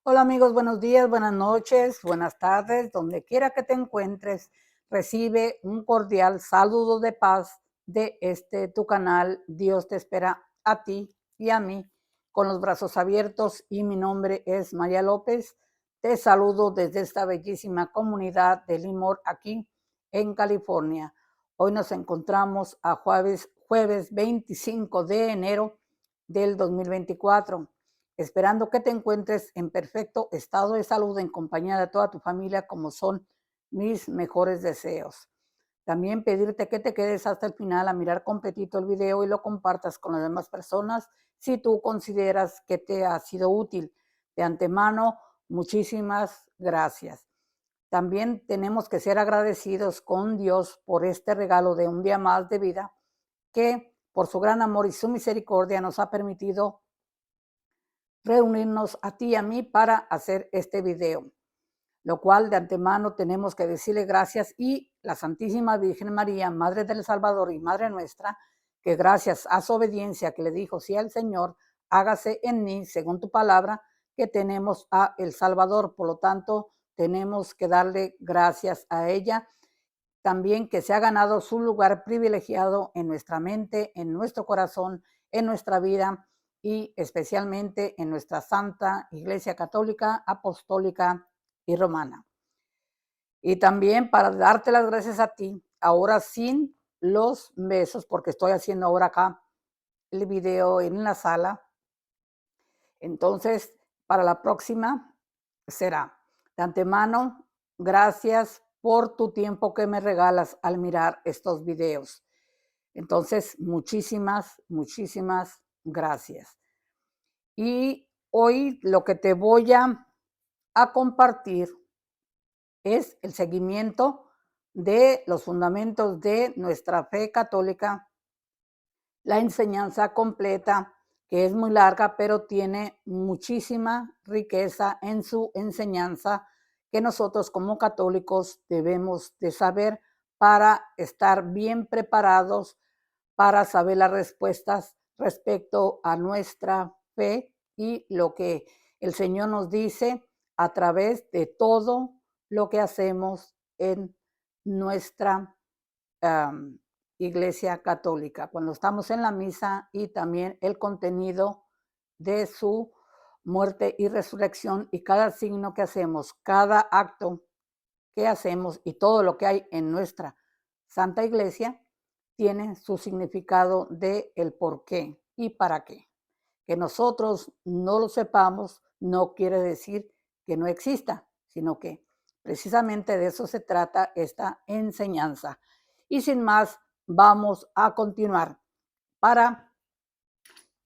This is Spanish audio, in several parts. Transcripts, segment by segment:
Hola amigos, buenos días, buenas noches, buenas tardes, donde quiera que te encuentres, recibe un cordial saludo de paz de tu canal. Dios te espera a ti y a mí con los brazos abiertos y mi nombre es María López. Te saludo desde esta bellísima comunidad de Limor aquí en California. Hoy nos encontramos a jueves 25 de enero del 2024. Esperando que te encuentres en perfecto estado de salud en compañía de toda tu familia, como son mis mejores deseos. También pedirte que te quedes hasta el final a mirar completito el video y lo compartas con las demás personas si tú consideras que te ha sido útil. De antemano, muchísimas gracias. También tenemos que ser agradecidos con Dios por este regalo de un día más de vida que por su gran amor y su misericordia nos ha permitido reunirnos a ti y a mí para hacer este video, lo cual de antemano tenemos que decirle gracias y la Santísima Virgen María, Madre del Salvador y Madre nuestra, que gracias a su obediencia que le dijo, sí al Señor, hágase en mí según tu palabra, que tenemos a el Salvador. Por lo tanto, tenemos que darle gracias a ella. También que se ha ganado su lugar privilegiado en nuestra mente, en nuestro corazón, en nuestra vida y especialmente en nuestra Santa Iglesia Católica, Apostólica y Romana. Y también para darte las gracias a ti, ahora sin los besos, porque estoy haciendo ahora acá el video en la sala. Entonces, para la próxima será. De antemano, gracias por tu tiempo que me regalas al mirar estos videos. Entonces, muchísimas gracias. Y hoy lo que te voy a compartir es el seguimiento de los fundamentos de nuestra fe católica, la enseñanza completa, que es muy larga, pero tiene muchísima riqueza en su enseñanza que nosotros como católicos debemos de saber para estar bien preparados para saber las respuestas respecto a nuestra fe y lo que el Señor nos dice a través de todo lo que hacemos en nuestra Iglesia Católica, cuando estamos en la misa y también el contenido de su muerte y resurrección y cada signo que hacemos, cada acto que hacemos y todo lo que hay en nuestra Santa Iglesia tiene su significado de el por qué y para qué. Que nosotros no lo sepamos no quiere decir que no exista, sino que precisamente de eso se trata esta enseñanza. Y sin más, vamos a continuar para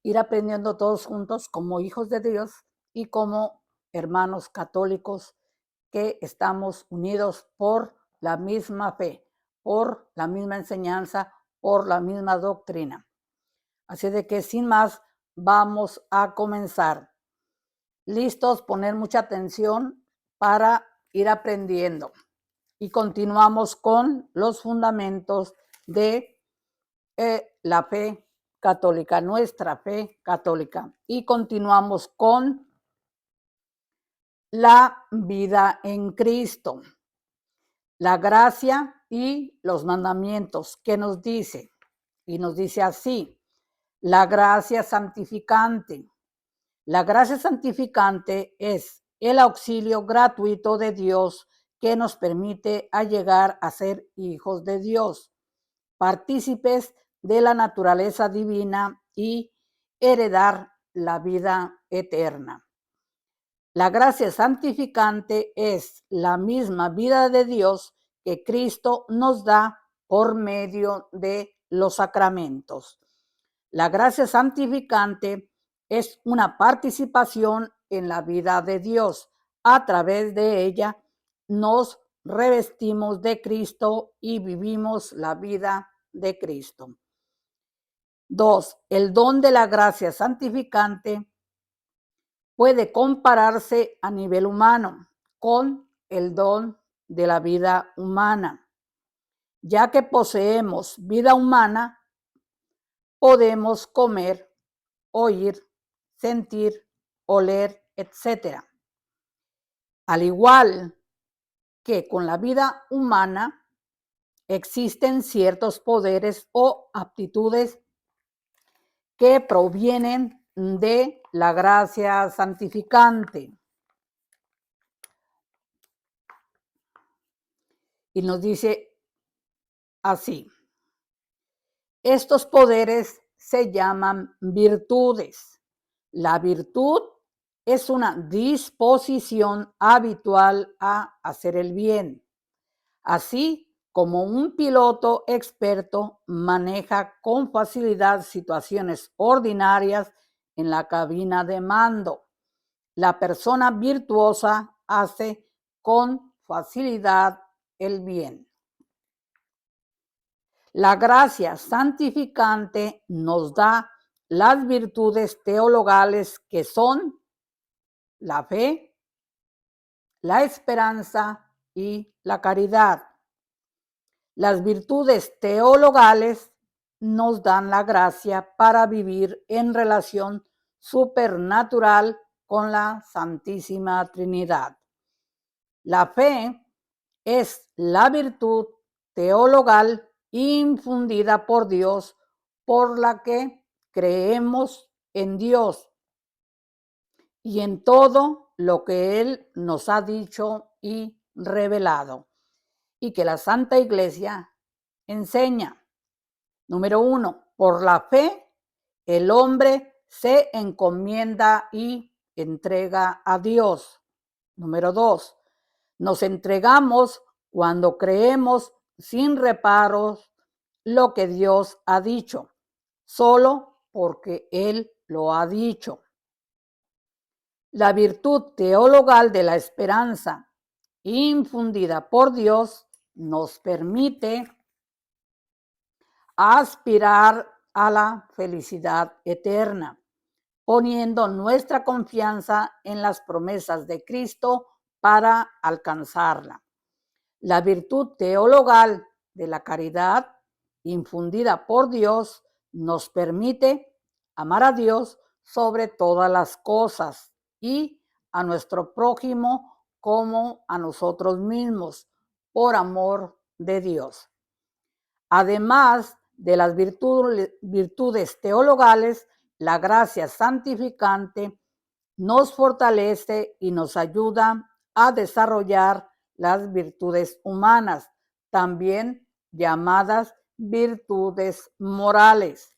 ir aprendiendo todos juntos como hijos de Dios y como hermanos católicos que estamos unidos por la misma fe, por la misma enseñanza, por la misma doctrina. Así de que sin más, vamos a comenzar. Listos, poner mucha atención para ir aprendiendo. Y continuamos con los fundamentos de la fe católica, nuestra fe católica. Y continuamos con la vida en Cristo, la gracia y los mandamientos que nos dice. Y nos dice así, la gracia santificante. La gracia santificante es el auxilio gratuito de Dios que nos permite llegar a ser hijos de Dios, partícipes de la naturaleza divina y heredar la vida eterna. La gracia santificante es la misma vida de Dios que Cristo nos da por medio de los sacramentos. La gracia santificante es una participación en la vida de Dios. A través de ella nos revestimos de Cristo y vivimos la vida de Cristo. 2. El don de la gracia santificante puede compararse a nivel humano con el don de la vida humana. Ya que poseemos vida humana, podemos comer, oír, sentir, oler, etc. Al igual que con la vida humana, existen ciertos poderes o aptitudes que provienen de la gracia santificante. Y nos dice así: estos poderes se llaman virtudes. La virtud es una disposición habitual a hacer el bien, así como un piloto experto maneja con facilidad situaciones ordinarias en la cabina de mando. La persona virtuosa hace con facilidad el bien. La gracia santificante nos da las virtudes teologales que son la fe, la esperanza y la caridad. Las virtudes teologales nos dan la gracia para vivir en relación supernatural con la Santísima Trinidad. La fe es la virtud teologal infundida por Dios, por la que creemos en Dios y en todo lo que Él nos ha dicho y revelado, y que la Santa Iglesia enseña. Número 1, por la fe, el hombre se encomienda y entrega a Dios. Número 2, nos entregamos cuando creemos sin reparos lo que Dios ha dicho, solo porque Él lo ha dicho. La virtud teologal de la esperanza, infundida por Dios, nos permite aspirar a la felicidad eterna, poniendo nuestra confianza en las promesas de Cristo para alcanzarla. La virtud teologal de la caridad, infundida por Dios, nos permite amar a Dios sobre todas las cosas y a nuestro prójimo como a nosotros mismos, por amor de Dios. Además de las virtudes teologales, la gracia santificante nos fortalece y nos ayuda a desarrollar las virtudes humanas, también llamadas virtudes morales.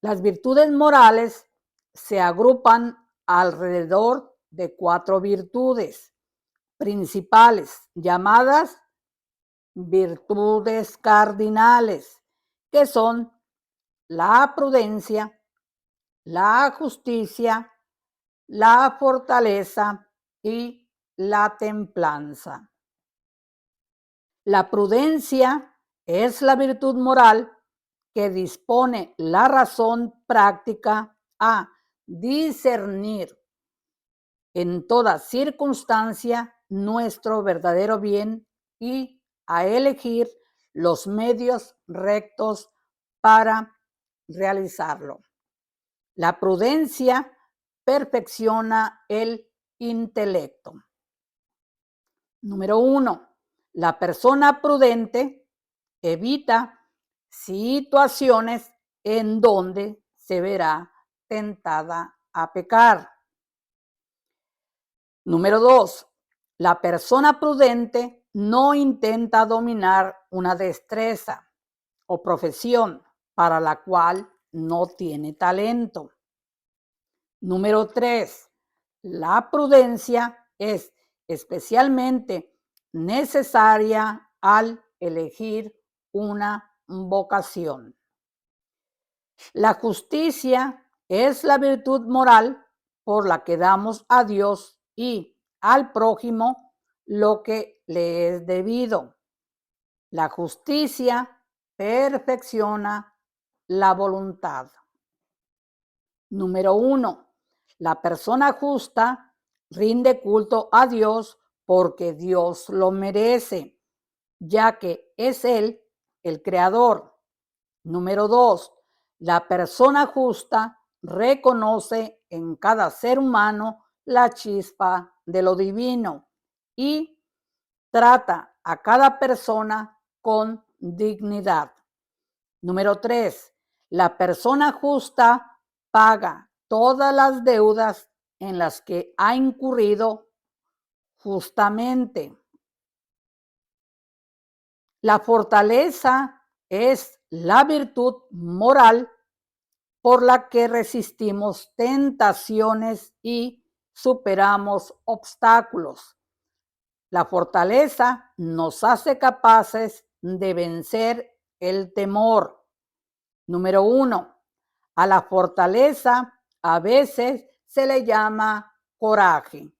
Las virtudes morales se agrupan alrededor de 4 virtudes principales, llamadas virtudes cardinales, que son la prudencia, la justicia, la fortaleza y la templanza. La prudencia es la virtud moral que dispone la razón práctica a discernir en toda circunstancia nuestro verdadero bien y a elegir los medios rectos para realizarlo. La prudencia perfecciona el intelecto. Número 1. La persona prudente evita situaciones en donde se verá tentada a pecar. Número 2. La persona prudente no intenta dominar una destreza o profesión para la cual no tiene talento. Número 3. La prudencia es especialmente necesaria al elegir una vocación. La justicia es la virtud moral por la que damos a Dios y al prójimo lo que le es debido. La justicia perfecciona la voluntad. Número 1. La persona justa rinde culto a Dios porque Dios lo merece, ya que es Él el creador. Número 2. La persona justa reconoce en cada ser humano la chispa de lo divino y trata a cada persona con dignidad. Número 3. La persona justa paga todas las deudas en las que ha incurrido justamente. La fortaleza es la virtud moral por la que resistimos tentaciones y superamos obstáculos. La fortaleza nos hace capaces de vencer el temor. Número 1. A la fortaleza a veces se le llama coraje.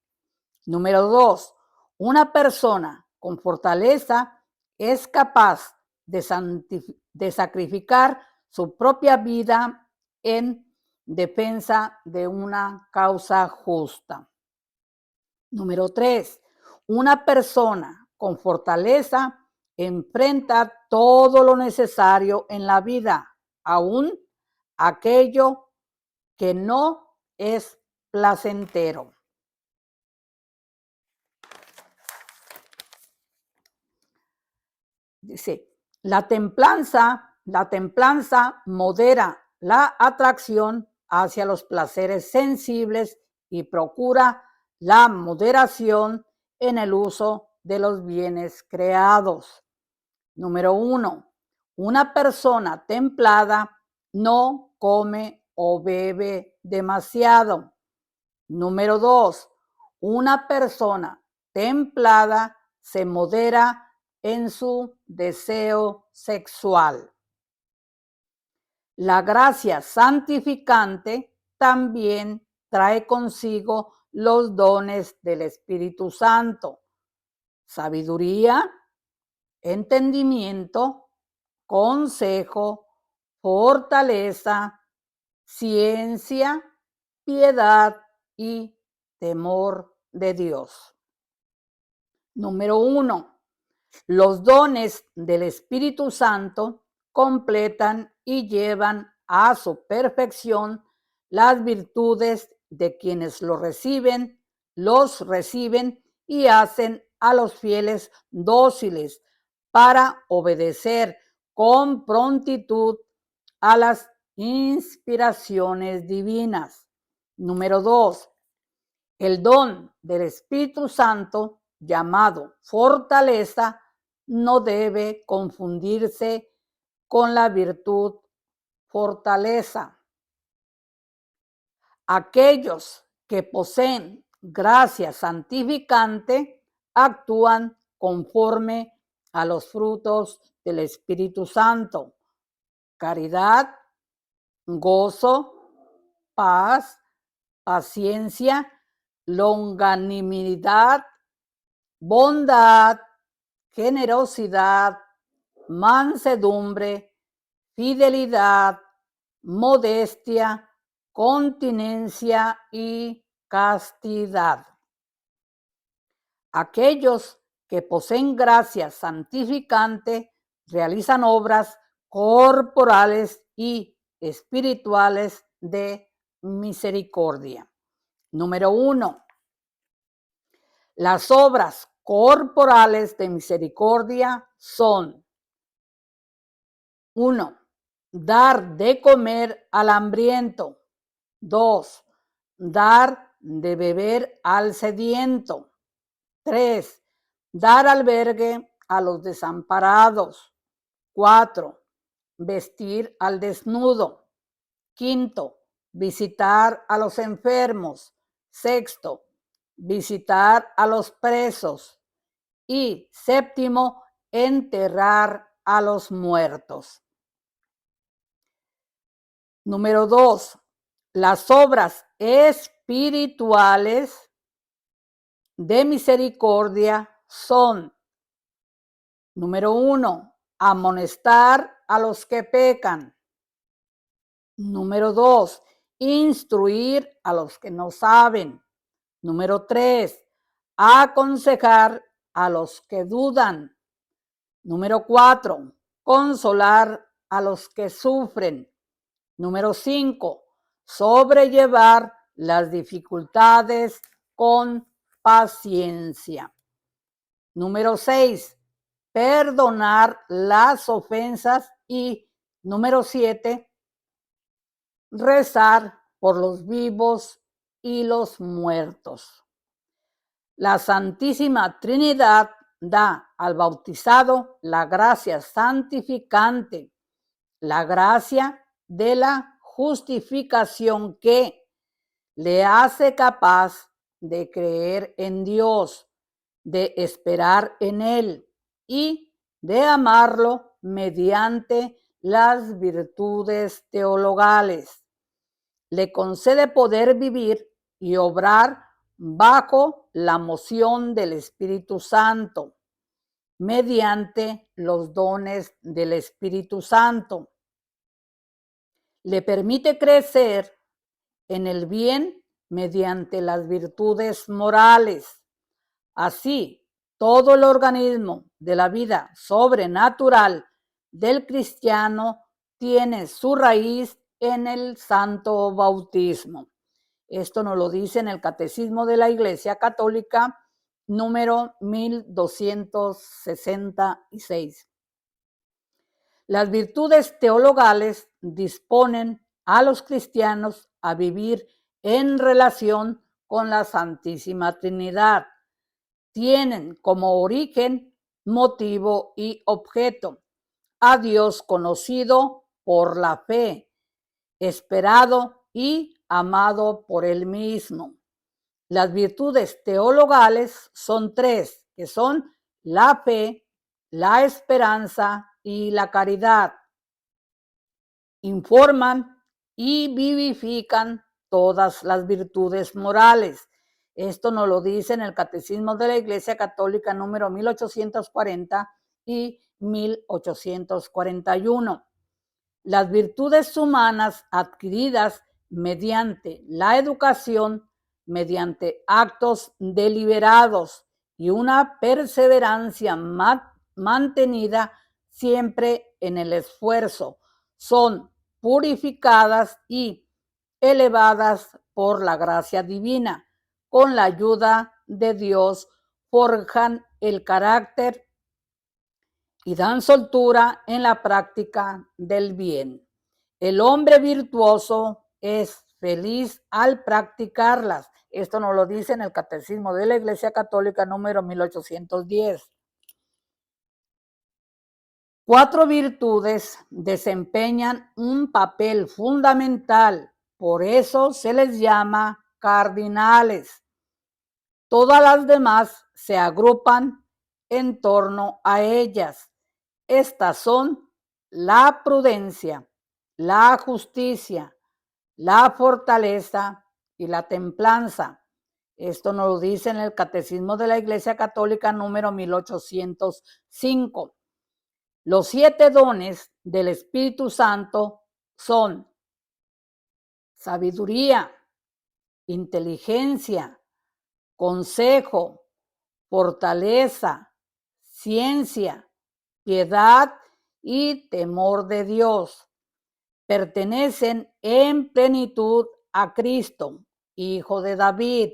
Número 2. Una persona con fortaleza es capaz de sacrificar su propia vida en defensa de una causa justa. Número 3. Una persona con fortaleza enfrenta todo lo necesario en la vida, aún aquello que no es placentero. Dice, la templanza modera la atracción hacia los placeres sensibles y procura la moderación en el uso de los bienes creados. Número 1. Una persona templada no come o bebe demasiado. Número 2. Una persona templada se modera en su deseo sexual. La gracia santificante también trae consigo los dones del Espíritu Santo: sabiduría, entendimiento, consejo, fortaleza, ciencia, piedad y temor de Dios. Número 1. Los dones del Espíritu Santo completan y llevan a su perfección las virtudes de quienes los reciben y hacen a los fieles dóciles para obedecer con prontitud a las inspiraciones divinas. Número 2. El don del Espíritu Santo, llamado fortaleza, no debe confundirse con la virtud fortaleza. Aquellos que poseen gracia santificante actúan conforme a los frutos del Espíritu Santo: caridad, gozo, paz, paciencia, longanimidad, bondad, generosidad, mansedumbre, fidelidad, modestia, continencia y castidad. Aquellos que poseen gracia santificante realizan obras corporales y espirituales de misericordia. Número 1. Las obras corporales de misericordia son: 1. Dar de comer al hambriento. 2. Dar de beber al sediento. 3. Dar albergue a los desamparados. 4. Vestir al desnudo. 5. Visitar a los enfermos. 6. Visitar a los presos. Y 7. Enterrar a los muertos. Número 2. Las obras espirituales de misericordia son: número 1. Amonestar a los que pecan. Número 2. Instruir a los que no saben. Número 3. Aconsejar a los que dudan. Número 4. Consolar a los que sufren. Número 5. Sobrellevar las dificultades con paciencia. Número 6, perdonar las ofensas. Y número 7, rezar por los vivos y los muertos. La Santísima Trinidad da al bautizado la gracia santificante, la gracia de la justificación que le hace capaz de creer en Dios, de esperar en Él y de amarlo mediante las virtudes teologales. Le concede poder vivir y obrar bajo la moción del Espíritu Santo, mediante los dones del Espíritu Santo. Le permite crecer en el bien mediante las virtudes morales. Así, todo el organismo de la vida sobrenatural del cristiano tiene su raíz en el santo bautismo. Esto nos lo dice en el Catecismo de la Iglesia Católica, número 1266. Las virtudes teologales disponen a los cristianos a vivir en relación con la Santísima Trinidad. Tienen como origen, motivo y objeto a Dios conocido por la fe, esperado y amado por Él mismo. Las virtudes teologales son 3, que son la fe, la esperanza y la caridad. Informan y vivifican todas las virtudes morales. Esto nos lo dice en el Catecismo de la Iglesia Católica número 1840 y 1841. Las virtudes humanas adquiridas mediante la educación, mediante actos deliberados y una perseverancia mantenida siempre en el esfuerzo, son purificadas y elevadas por la gracia divina. Con la ayuda de Dios forjan el carácter y dan soltura en la práctica del bien. El hombre virtuoso es feliz al practicarlas. Esto nos lo dice en el Catecismo de la Iglesia Católica número 1810. 4 virtudes desempeñan un papel fundamental, por eso se les llama cardinales. Todas las demás se agrupan en torno a ellas. Estas son la prudencia, la justicia, la fortaleza y la templanza. Esto nos lo dice en el Catecismo de la Iglesia Católica número 1805. Los 7 dones del Espíritu Santo son sabiduría, inteligencia, consejo, fortaleza, ciencia, piedad y temor de Dios. Pertenecen en plenitud a Cristo, Hijo de David.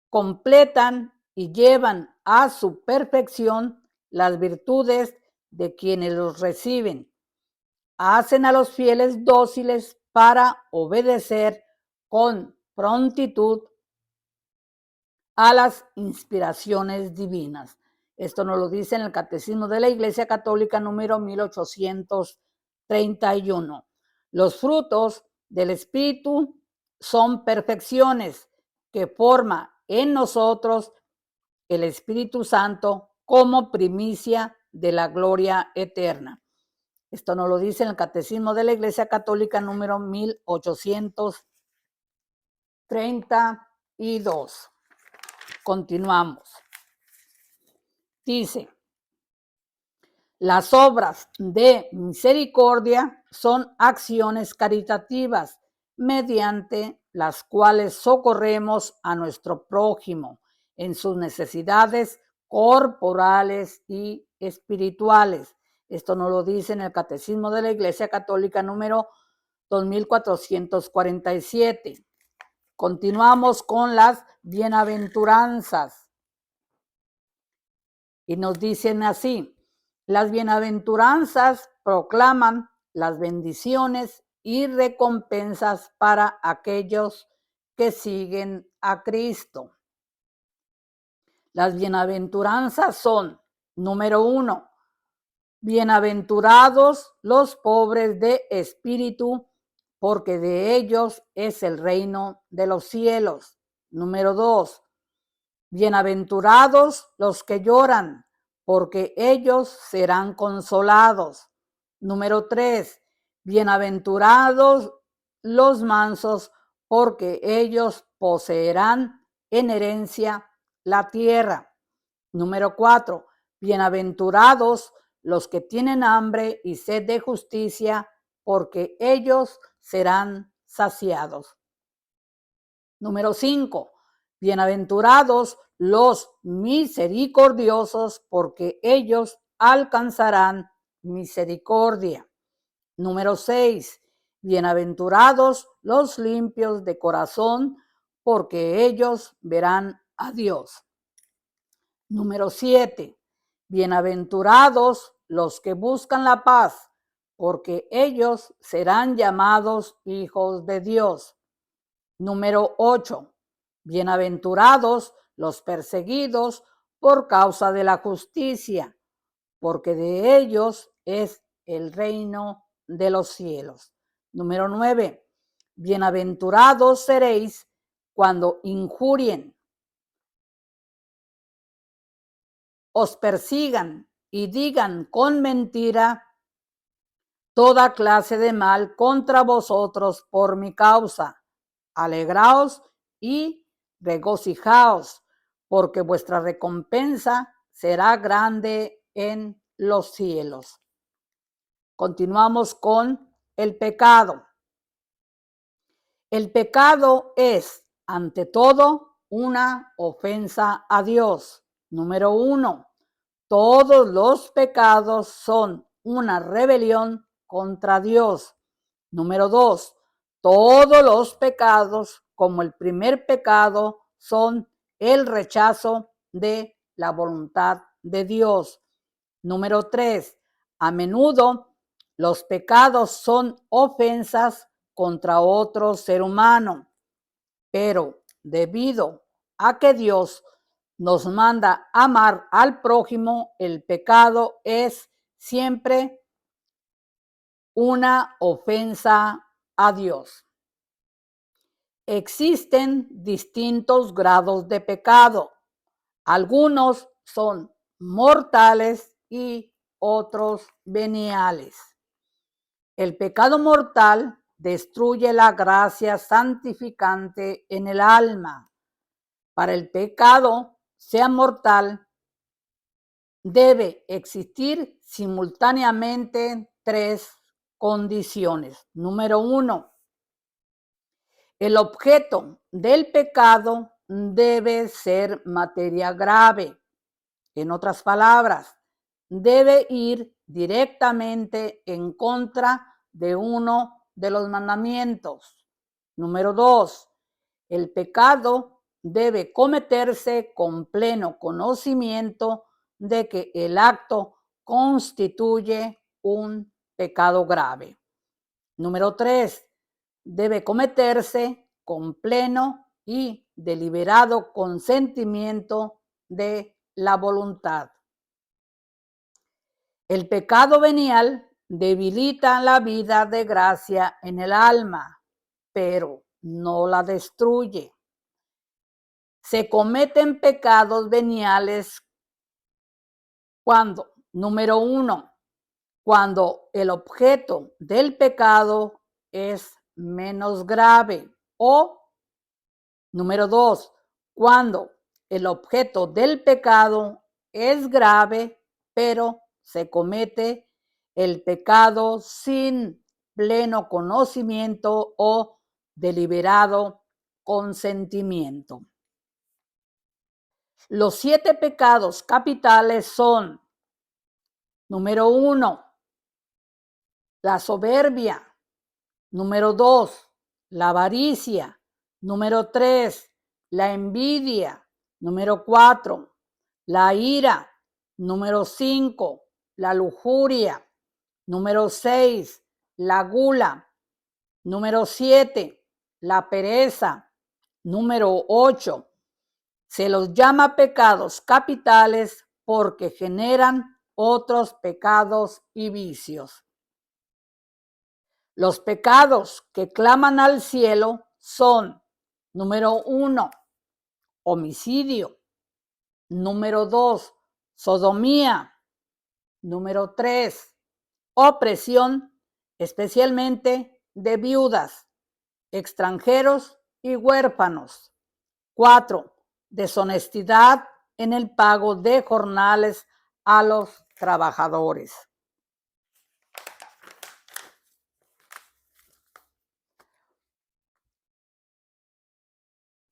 Completan y llevan a su perfección las virtudes de quienes los reciben. Hacen a los fieles dóciles para obedecer con prontitud a las inspiraciones divinas. Esto nos lo dice en el Catecismo de la Iglesia Católica número 1831. Los frutos del Espíritu son perfecciones que forma en nosotros el Espíritu Santo como primicia de la gloria eterna. Esto nos lo dice en el Catecismo de la Iglesia Católica número 1832. Continuamos. Dice, las obras de misericordia son acciones caritativas mediante las cuales socorremos a nuestro prójimo en sus necesidades corporales y espirituales. Esto nos lo dice en el Catecismo de la Iglesia Católica número 2447. Continuamos con las bienaventuranzas. Y nos dicen así: las bienaventuranzas proclaman las bendiciones y recompensas para aquellos que siguen a Cristo. Las bienaventuranzas son, número 1, bienaventurados los pobres de espíritu, porque de ellos es el reino de los cielos. Número 2, bienaventurados los que lloran, porque ellos serán consolados. Número 3, bienaventurados los mansos, porque ellos poseerán en herencia la tierra. Número 4, bienaventurados los que tienen hambre y sed de justicia, porque ellos serán saciados. Número 5, bienaventurados los misericordiosos, porque ellos alcanzarán misericordia. Número 6, bienaventurados los limpios de corazón, porque ellos verán a Dios. Número 7, bienaventurados los que buscan la paz, porque ellos serán llamados hijos de Dios. Número 8, bienaventurados los perseguidos por causa de la justicia, porque de ellos es el reino de los cielos. Número 9, bienaventurados seréis cuando injurien, os persigan y digan con mentira toda clase de mal contra vosotros por mi causa. Alegraos y regocijaos, porque vuestra recompensa será grande en los cielos. Continuamos con el pecado. El pecado es, ante todo, una ofensa a Dios. Número 1, todos los pecados son una rebelión contra Dios. Número 2, todos los pecados, como el primer pecado, son el rechazo de la voluntad de Dios. Número 3, a menudo los pecados son ofensas contra otro ser humano, pero debido a que Dios nos manda amar al prójimo, el pecado es siempre una ofensa a Dios. Existen distintos grados de pecado. Algunos son mortales y otros veniales. El pecado mortal destruye la gracia santificante en el alma. Para el pecado sea mortal, debe existir simultáneamente 3 condiciones. Número 1, el objeto del pecado debe ser materia grave. En otras palabras, debe ir directamente en contra de uno de los mandamientos. Número 2, el pecado debe cometerse con pleno conocimiento de que el acto constituye un pecado grave. Número 3, debe cometerse con pleno y deliberado consentimiento de la voluntad. El pecado venial debilita la vida de gracia en el alma, pero no la destruye. Se cometen pecados veniales cuando, número 1, cuando el objeto del pecado es menos grave, o número 2, cuando el objeto del pecado es grave, pero se comete el pecado sin pleno conocimiento o deliberado consentimiento. Los 7 pecados capitales son, número 1, la soberbia. Número 2, la avaricia. Número 3, la envidia. Número 4, la ira. Número 5, la lujuria. Número 6, la gula. Número 7, la pereza. Número 8, se los llama pecados capitales porque generan otros pecados y vicios. Los pecados que claman al cielo son: número 1, homicidio. Número 2, sodomía. Número 3, opresión, especialmente de viudas, extranjeros y huérfanos. 4, deshonestidad en el pago de jornales a los trabajadores.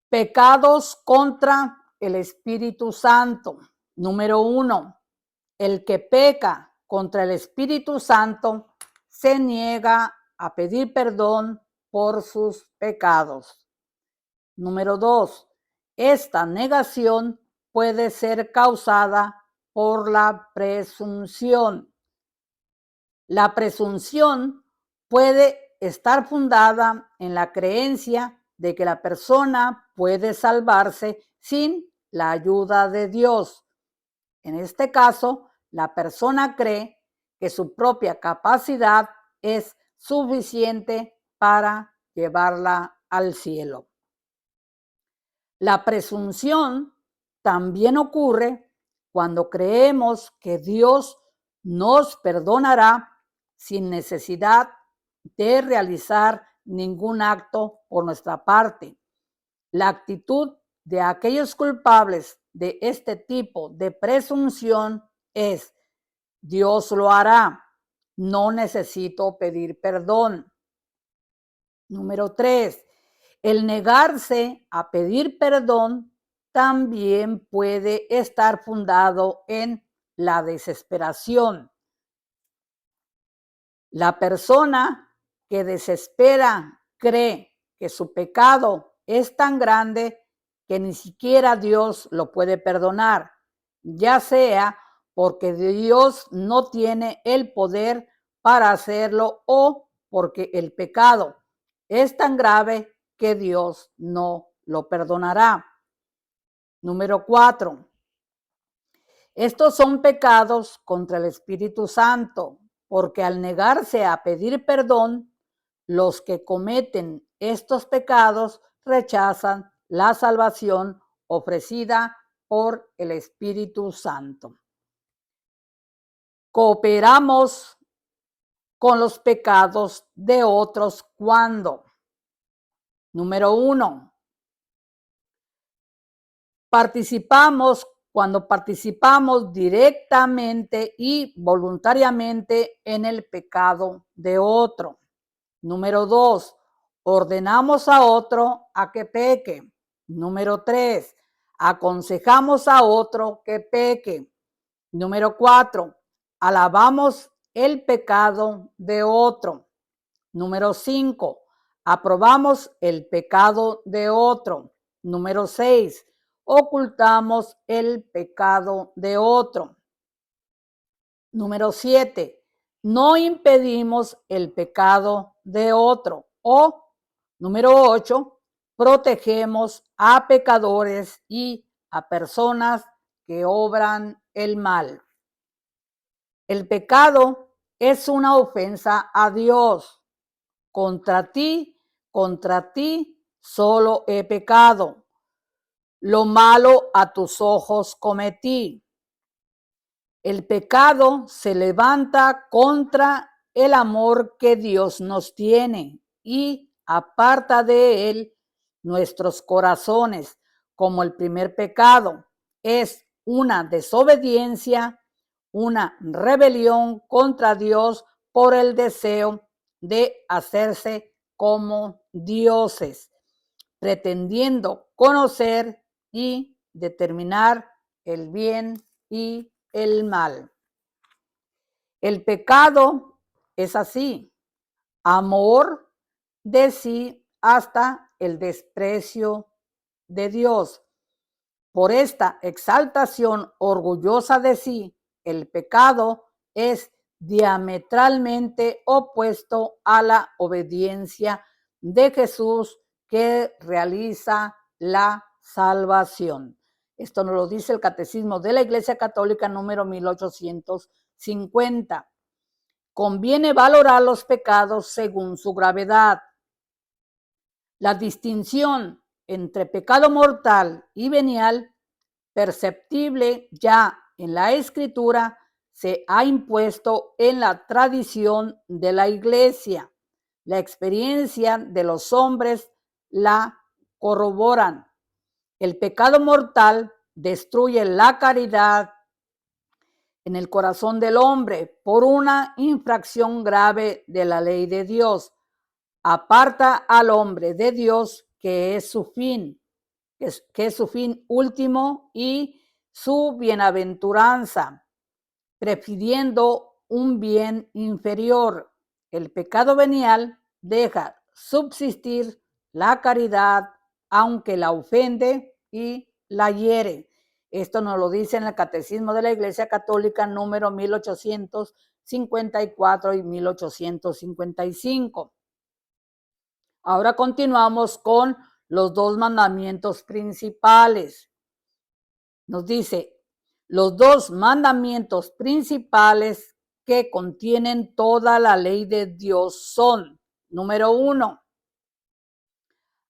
Pecados contra el Espíritu Santo. Número 1, el que peca contra el Espíritu Santo se niega a pedir perdón por sus pecados. Número 2, esta negación puede ser causada por la presunción. La presunción puede estar fundada en la creencia de que la persona puede salvarse sin la ayuda de Dios. En este caso, la persona cree que su propia capacidad es suficiente para llevarla al cielo. La presunción también ocurre cuando creemos que Dios nos perdonará sin necesidad de realizar ningún acto por nuestra parte. La actitud de aquellos culpables de este tipo de presunción es: Dios lo hará, no necesito pedir perdón. Número 3, el negarse a pedir perdón también puede estar fundado en la desesperación. La persona que desespera cree que su pecado es tan grande que ni siquiera Dios lo puede perdonar, ya sea porque Dios no tiene el poder para hacerlo o porque el pecado es tan grave que Dios no lo perdonará. Número 4. Estos son pecados contra el Espíritu Santo, porque al negarse a pedir perdón, los que cometen estos pecados rechazan la salvación ofrecida por el Espíritu Santo. Cooperamos con los pecados de otros cuando: número 1, cuando participamos directamente y voluntariamente en el pecado de otro. Número 2, ordenamos a otro a que peque. Número 3, aconsejamos a otro que peque. Número 4, alabamos el pecado de otro. Número 5, aprobamos el pecado de otro. Número 6, ocultamos el pecado de otro. Número 7, no impedimos el pecado de otro. O número 8, protegemos a pecadores y a personas que obran el mal. El pecado es una ofensa a Dios. Contra ti solo he pecado. Lo malo a tus ojos cometí. El pecado se levanta contra el amor que Dios nos tiene y aparta de él nuestros corazones, como el primer pecado es una desobediencia, una rebelión contra Dios por el deseo de hacerse como dioses, pretendiendo conocer y determinar el bien y el mal. El pecado es así: amor de sí hasta el desprecio de Dios. Por esta exaltación orgullosa de sí, el pecado es diametralmente opuesto a la obediencia de Jesús que realiza la salvación. Esto nos lo dice el Catecismo de la Iglesia Católica número 1850. Conviene valorar los pecados según su gravedad. La distinción entre pecado mortal y venial, perceptible ya en la Escritura, se ha impuesto en la tradición de la Iglesia. La experiencia de los hombres la corroboran. El pecado mortal destruye la caridad en el corazón del hombre por una infracción grave de la ley de Dios. Aparta al hombre de Dios, que es su fin, que es su fin último y su bienaventuranza, prefiriendo un bien inferior. El pecado venial deja subsistir la caridad, aunque la ofende y la hiere. Esto nos lo dice en el Catecismo de la Iglesia Católica número 1854 y 1855. Ahora continuamos con los dos mandamientos principales. Nos dice, los dos mandamientos principales que contienen toda la ley de Dios son, número 1,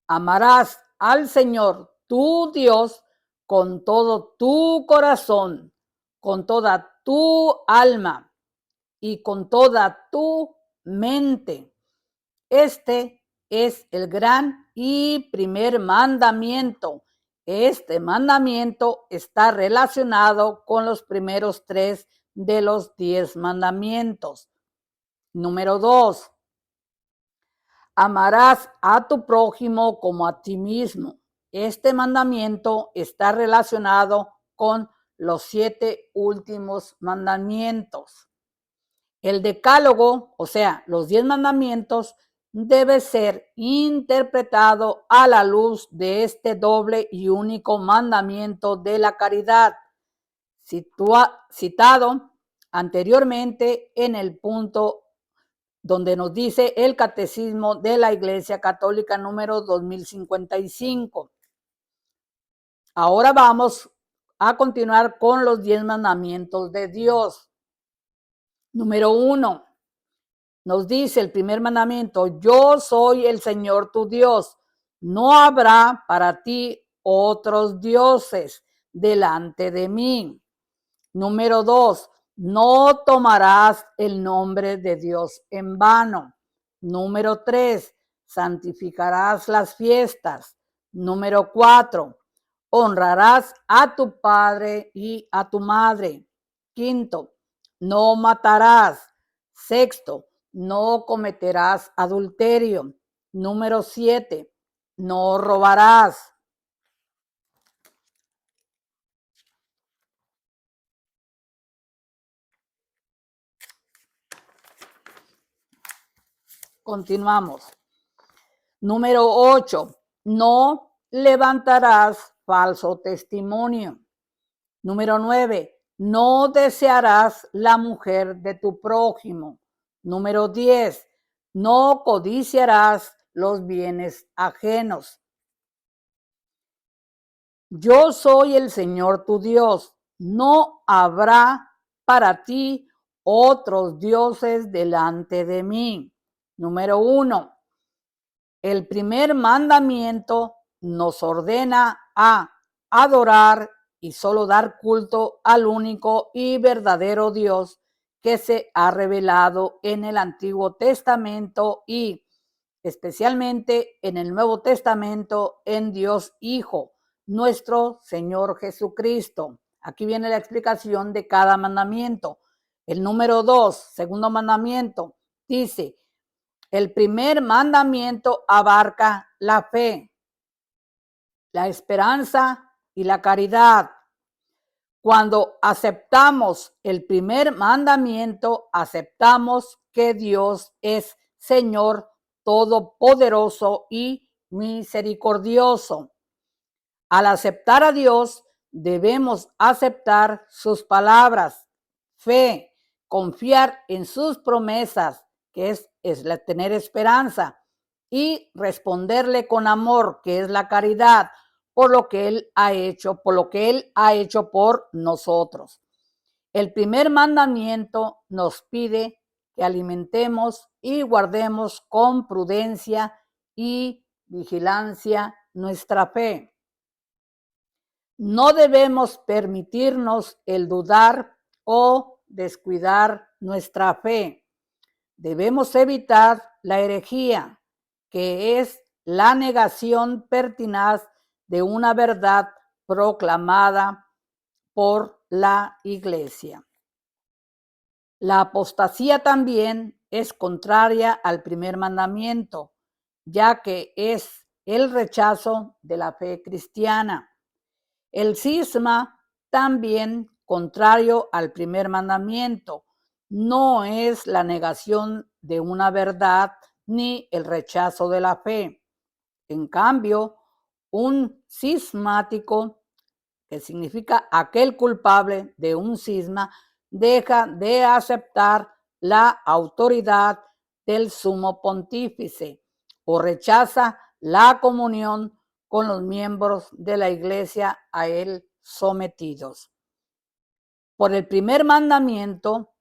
amarás al Señor tu Dios con todo tu corazón, con toda tu alma y con toda tu mente. Este es el gran y primer mandamiento. Este mandamiento está relacionado con los primeros 3 de los 10 mandamientos. Número 2. Amarás a tu prójimo como a ti mismo. Este mandamiento está relacionado con los 7 últimos mandamientos. El decálogo, o sea, los 10 mandamientos, debe ser interpretado a la luz de este doble y único mandamiento de la caridad, citado anteriormente en el punto donde nos dice el Catecismo de la Iglesia Católica número 2055. Ahora vamos a continuar con los 10 mandamientos de Dios. Número 1. Nos dice el primer mandamiento, yo soy el Señor tu Dios. No habrá para ti otros dioses delante de mí. Número 2, no tomarás el nombre de Dios en vano. Número 3, santificarás las fiestas. Número 4, honrarás a tu padre y a tu madre. Quinto, no matarás. Sexto, no cometerás adulterio. Número 7, no robarás. Continuamos. Número 8, no levantarás falso testimonio. Número 9, no desearás la mujer de tu prójimo. Número 10, no codiciarás los bienes ajenos. Yo soy el Señor tu Dios. No habrá para ti otros dioses delante de mí. Número 1. El primer mandamiento nos ordena a adorar y solo dar culto al único y verdadero Dios que se ha revelado en el Antiguo Testamento y especialmente en el Nuevo Testamento en Dios Hijo, nuestro Señor Jesucristo. Aquí viene la explicación de cada mandamiento. El número 2, segundo mandamiento, dice, el primer mandamiento abarca la fe, la esperanza y la caridad. Cuando aceptamos el primer mandamiento, aceptamos que Dios es Señor todopoderoso y misericordioso. Al aceptar a Dios, debemos aceptar sus palabras, fe, confiar en sus promesas, que es tener esperanza, y responderle con amor, que es la caridad, por lo que Él ha hecho, por nosotros. El primer mandamiento nos pide que alimentemos y guardemos con prudencia y vigilancia nuestra fe. No debemos permitirnos el dudar o descuidar nuestra fe. Debemos evitar la herejía, que es la negación pertinaz de una verdad proclamada por la Iglesia. La apostasía también es contraria al primer mandamiento, ya que es el rechazo de la fe cristiana. El cisma también contrario al primer mandamiento. No es la negación de una verdad ni el rechazo de la fe. En cambio, un cismático, que significa aquel culpable de un cisma, deja de aceptar la autoridad del sumo pontífice o rechaza la comunión con los miembros de la iglesia a él sometidos. Por el primer mandamiento,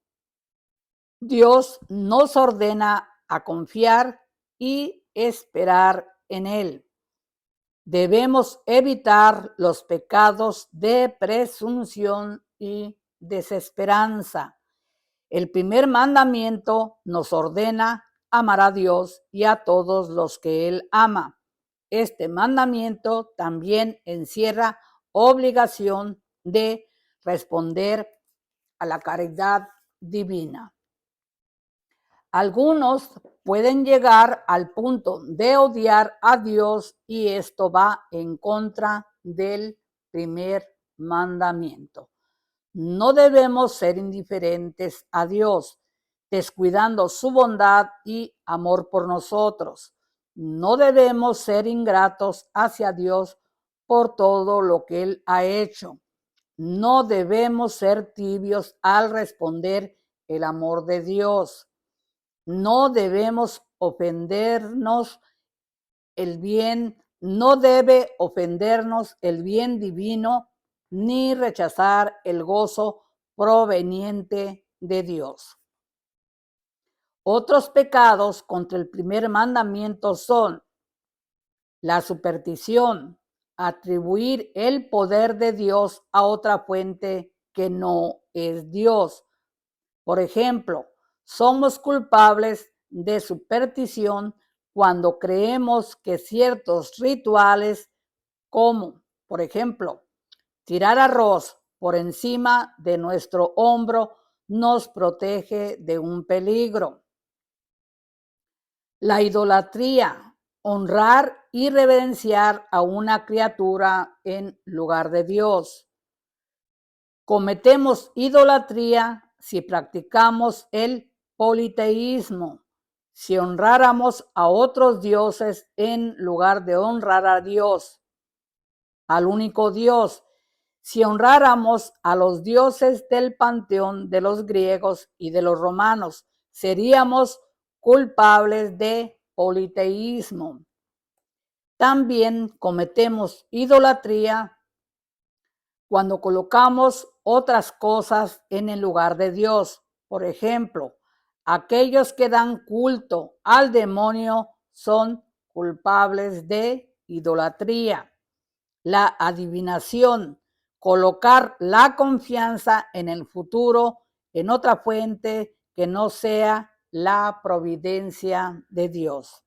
Dios nos ordena a confiar y esperar en él. Debemos evitar los pecados de presunción y desesperanza. El primer mandamiento nos ordena amar a Dios y a todos los que Él ama. Este mandamiento también encierra obligación de responder a la caridad divina. Algunos pueden llegar al punto de odiar a Dios y esto va en contra del primer mandamiento. No debemos ser indiferentes a Dios, descuidando su bondad y amor por nosotros. No debemos ser ingratos hacia Dios por todo lo que Él ha hecho. No debemos ser tibios al responder el amor de Dios. No debemos ofendernos el bien, no debe ofendernos el bien divino, ni rechazar el gozo proveniente de Dios. Otros pecados contra el primer mandamiento son la superstición, atribuir el poder de Dios a otra fuente que no es Dios. Por ejemplo, somos culpables de superstición cuando creemos que ciertos rituales, como, por ejemplo, tirar arroz por encima de nuestro hombro, nos protege de un peligro. La idolatría, honrar y reverenciar a una criatura en lugar de Dios. Cometemos idolatría si practicamos el politeísmo, si honráramos a otros dioses en lugar de honrar a Dios, al único Dios, si honráramos a los dioses del panteón de los griegos y de los romanos, seríamos culpables de politeísmo. También cometemos idolatría cuando colocamos otras cosas en el lugar de Dios. Por ejemplo, aquellos que dan culto al demonio son culpables de idolatría. La adivinación, colocar la confianza en el futuro, en otra fuente que no sea la providencia de Dios.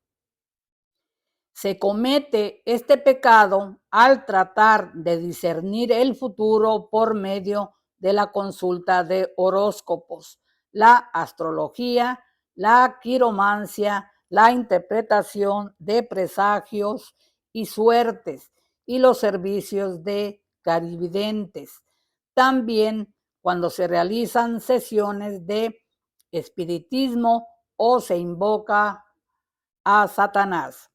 Se comete este pecado al tratar de discernir el futuro por medio de la consulta de horóscopos, la astrología, la quiromancia, la interpretación de presagios y suertes y los servicios de clarividentes. También cuando se realizan sesiones de espiritismo o se invoca a Satanás.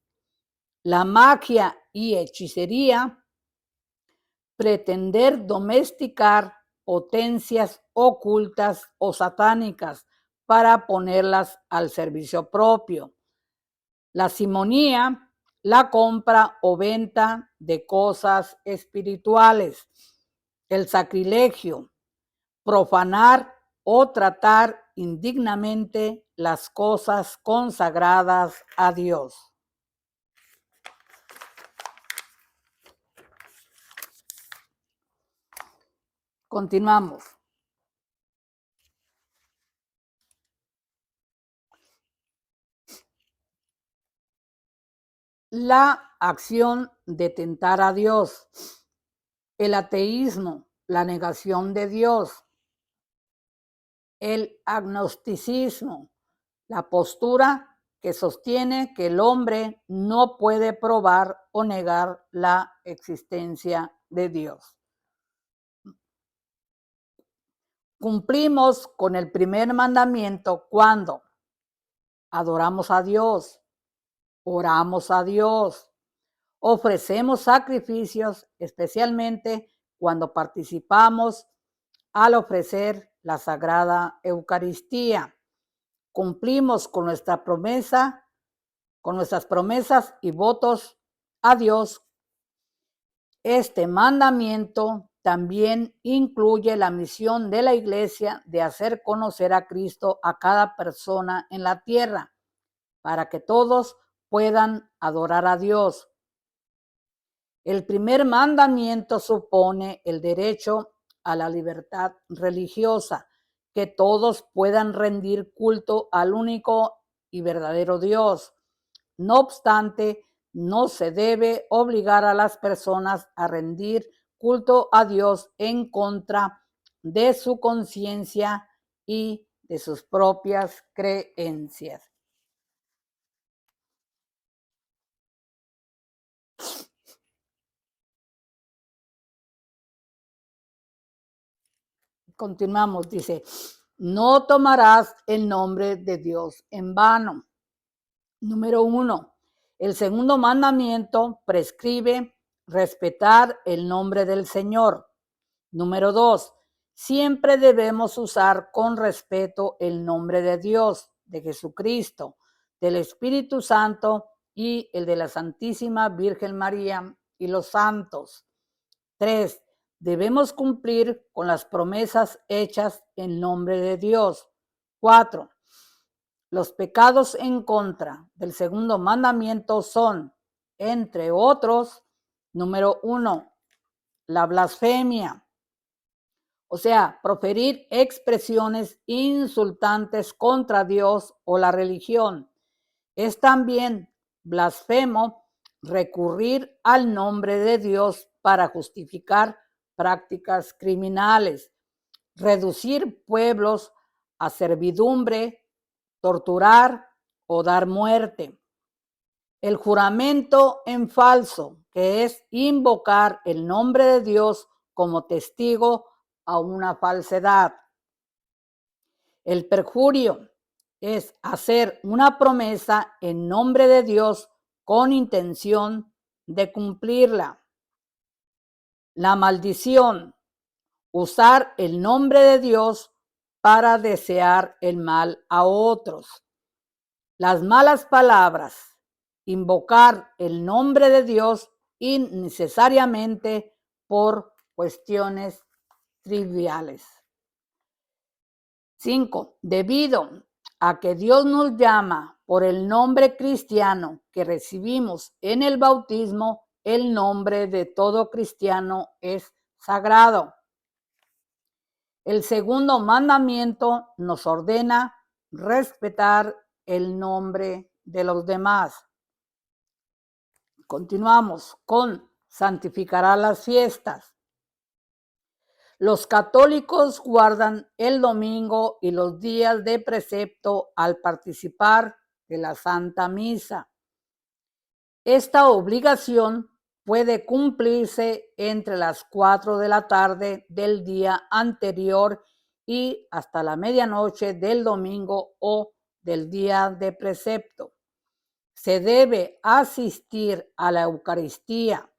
la magia y hechicería, pretender domesticar potencias ocultas o satánicas para ponerlas al servicio propio. La simonía, la compra o venta de cosas espirituales. El sacrilegio, profanar o tratar indignamente las cosas consagradas a Dios. Continuamos. La acción de tentar a Dios, el ateísmo, la negación de Dios, el agnosticismo, la postura que sostiene que el hombre no puede probar o negar la existencia de Dios. Cumplimos con el primer mandamiento cuando adoramos a Dios, oramos a Dios, ofrecemos sacrificios, especialmente cuando participamos al ofrecer la Sagrada Eucaristía. Cumplimos con nuestra promesa, con nuestras promesas y votos a Dios. Este mandamiento también incluye la misión de la Iglesia de hacer conocer a Cristo a cada persona en la tierra, para que todos puedan adorar a Dios. El primer mandamiento supone el derecho a la libertad religiosa, que todos puedan rendir culto al único y verdadero Dios. No obstante, no se debe obligar a las personas a rendir culto a Dios en contra de su conciencia y de sus propias creencias. Continuamos, dice, no tomarás el nombre de Dios en vano. Número 1. El segundo mandamiento prescribe respetar el nombre del Señor. Número 2. Siempre debemos usar con respeto el nombre de Dios, de Jesucristo, del Espíritu Santo y el de la Santísima Virgen María y los santos. 3. Debemos cumplir con las promesas hechas en nombre de Dios. 4. Los pecados en contra del segundo mandamiento son, entre otros, número 1, la blasfemia, o sea, proferir expresiones insultantes contra Dios o la religión. Es también blasfemo recurrir al nombre de Dios para justificar prácticas criminales, reducir pueblos a servidumbre, torturar o dar muerte. El juramento en falso, que es invocar el nombre de Dios como testigo a una falsedad. El perjurio es hacer una promesa en nombre de Dios con intención de cumplirla. La maldición, usar el nombre de Dios para desear el mal a otros. Las malas palabras, invocar el nombre de Dios innecesariamente por cuestiones triviales. 5. Debido a que Dios nos llama por el nombre cristiano que recibimos en el bautismo, el nombre de todo cristiano es sagrado. El segundo mandamiento nos ordena respetar el nombre de los demás. Continuamos con santificará las fiestas. Los católicos guardan el domingo y los días de precepto al participar de la Santa Misa. Esta obligación puede cumplirse entre las 4 de la tarde del día anterior y hasta la medianoche del domingo o del día de precepto. se debe asistir a la Eucaristía.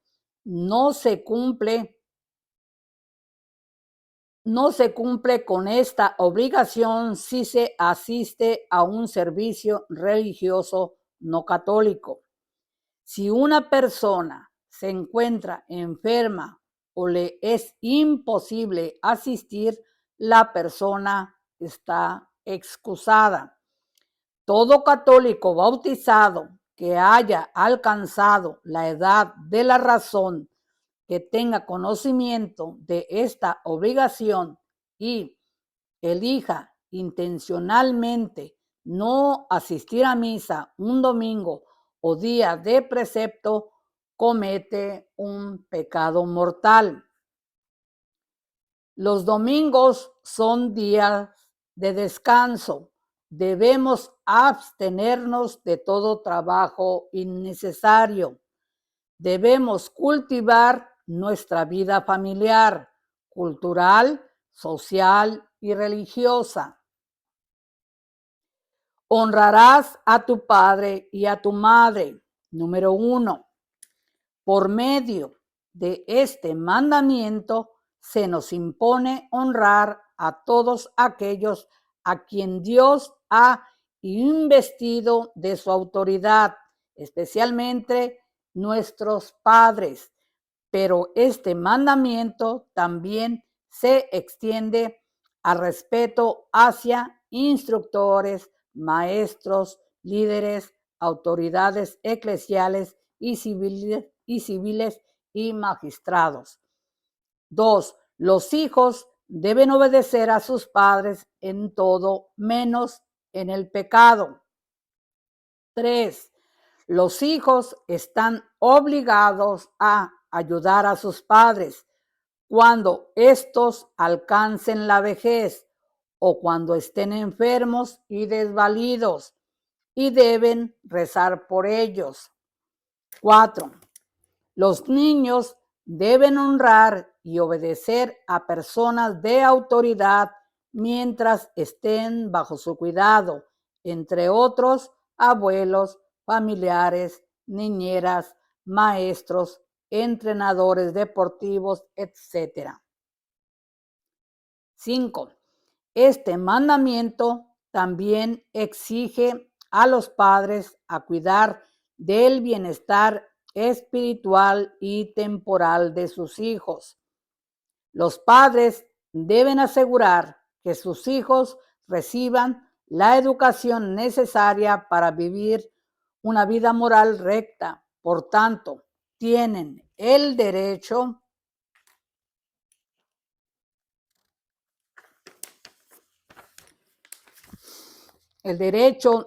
No se cumple con esta obligación si se asiste a un servicio religioso no católico. Si una persona se encuentra enferma o le es imposible asistir, la persona está excusada. Todo católico bautizado que haya alcanzado la edad de la razón, que tenga conocimiento de esta obligación y elija intencionalmente no asistir a misa un domingo o día de precepto, comete un pecado mortal. Los domingos son días de descanso. Debemos abstenernos de todo trabajo innecesario. Debemos cultivar nuestra vida familiar, cultural, social y religiosa. Honrarás a tu padre y a tu madre. Número 1. Por medio de este mandamiento se nos impone honrar a todos aquellos a quien Dios ha investido de su autoridad, especialmente nuestros padres. Pero este mandamiento también se extiende al respeto hacia instructores, maestros, líderes, autoridades eclesiales y civiles y magistrados. 2. Los hijos deben obedecer a sus padres en todo, menos en el pecado. 3. Los hijos están obligados a ayudar a sus padres cuando éstos alcancen la vejez o cuando estén enfermos y desvalidos, y deben rezar por ellos. 4. Los niños deben honrar y obedecer a personas de autoridad mientras estén bajo su cuidado, entre otros, abuelos, familiares, niñeras, maestros, entrenadores deportivos, etc. 5. Este mandamiento también exige a los padres a cuidar del bienestar espiritual y temporal de sus hijos. Los padres deben asegurar que sus hijos reciban la educación necesaria para vivir una vida moral recta. Por tanto, tienen el derecho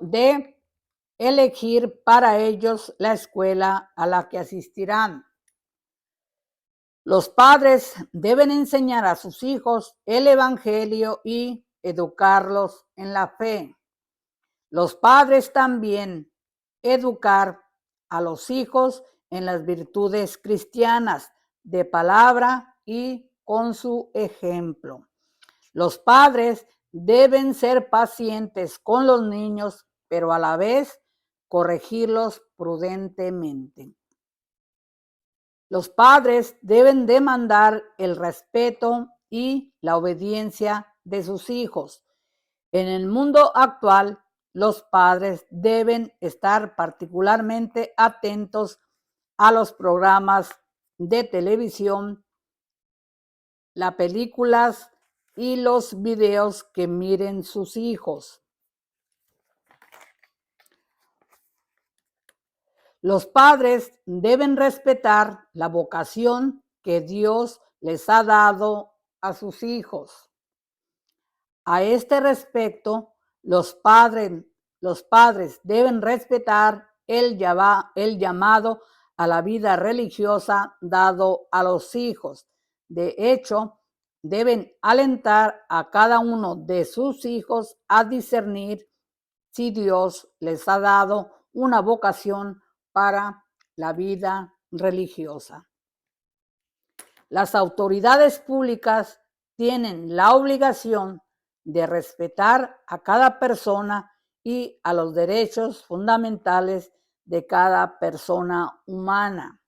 de elegir para ellos la escuela a la que asistirán. Los padres deben enseñar a sus hijos el Evangelio y educarlos en la fe. Los padres también educar a los hijos en las virtudes cristianas, de palabra y con su ejemplo. Los padres deben ser pacientes con los niños, pero a la vez corregirlos prudentemente. Los padres deben demandar el respeto y la obediencia de sus hijos. En el mundo actual, los padres deben estar particularmente atentos a los programas de televisión, las películas y los videos que miren sus hijos. Los padres deben respetar la vocación que Dios les ha dado a sus hijos. A este respecto, los padres deben respetar el llamado a la vida religiosa dado a los hijos. De hecho, deben alentar a cada uno de sus hijos a discernir si Dios les ha dado una vocación para la vida religiosa. Las autoridades públicas tienen la obligación de respetar a cada persona y a los derechos fundamentales de cada persona humana.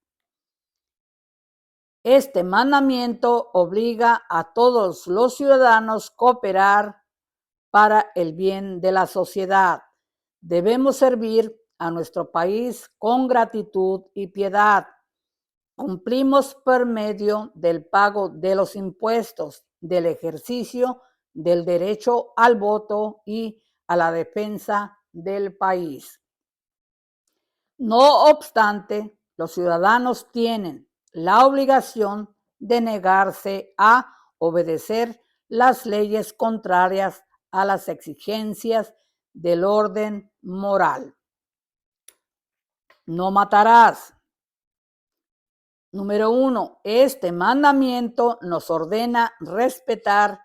Este mandamiento obliga a todos los ciudadanos a cooperar para el bien de la sociedad. Debemos servir a nuestro país con gratitud y piedad. Cumplimos por medio del pago de los impuestos, del ejercicio del derecho al voto y a la defensa del país. No obstante, los ciudadanos tienen la obligación de negarse a obedecer las leyes contrarias a las exigencias del orden moral. No matarás. Número 1. Este mandamiento nos ordena respetar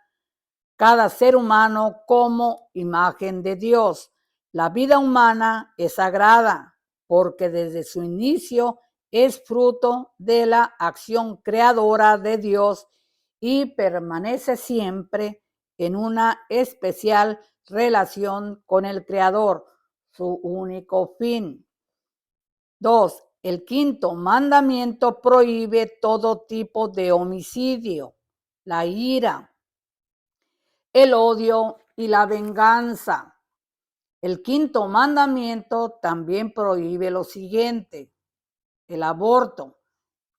cada ser humano como imagen de Dios. La vida humana es sagrada porque desde su inicio es fruto de la acción creadora de Dios y permanece siempre en una especial relación con el Creador, su único fin. 2. El quinto mandamiento prohíbe todo tipo de homicidio, la ira, el odio y la venganza. El quinto mandamiento también prohíbe lo siguiente: el aborto,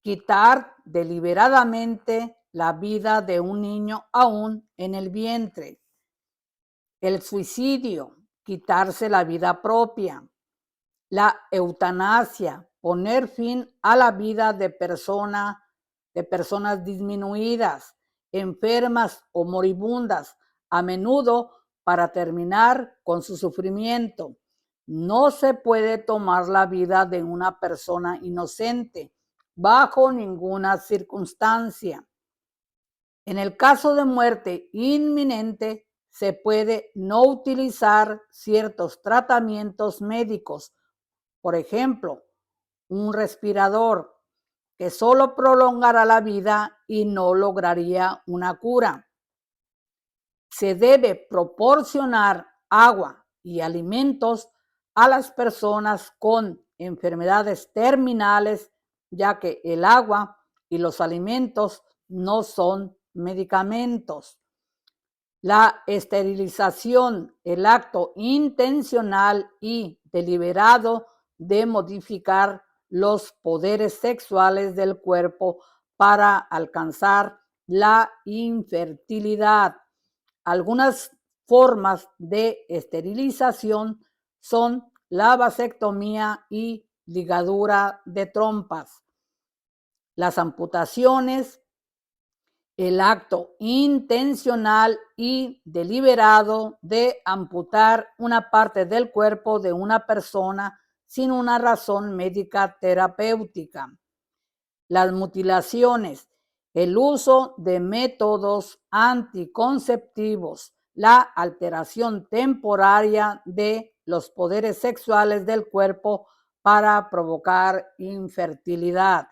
quitar deliberadamente la vida de un niño aún en el vientre; el suicidio, quitarse la vida propia; la eutanasia, poner fin a la vida de personas disminuidas, enfermas o moribundas, a menudo para terminar con su sufrimiento. No se puede tomar la vida de una persona inocente bajo ninguna circunstancia. En el caso de muerte inminente, se puede no utilizar ciertos tratamientos médicos, por ejemplo, un respirador, que solo prolongará la vida y no lograría una cura. Se debe proporcionar agua y alimentos a las personas con enfermedades terminales, ya que el agua y los alimentos no son medicamentos. La esterilización, el acto intencional y deliberado de modificar los poderes sexuales del cuerpo para alcanzar la infertilidad. Algunas formas de esterilización son la vasectomía y ligadura de trompas. Las amputaciones, el acto intencional y deliberado de amputar una parte del cuerpo de una persona sin una razón médica terapéutica. Las mutilaciones, el uso de métodos anticonceptivos, la alteración temporaria de los poderes sexuales del cuerpo para provocar infertilidad.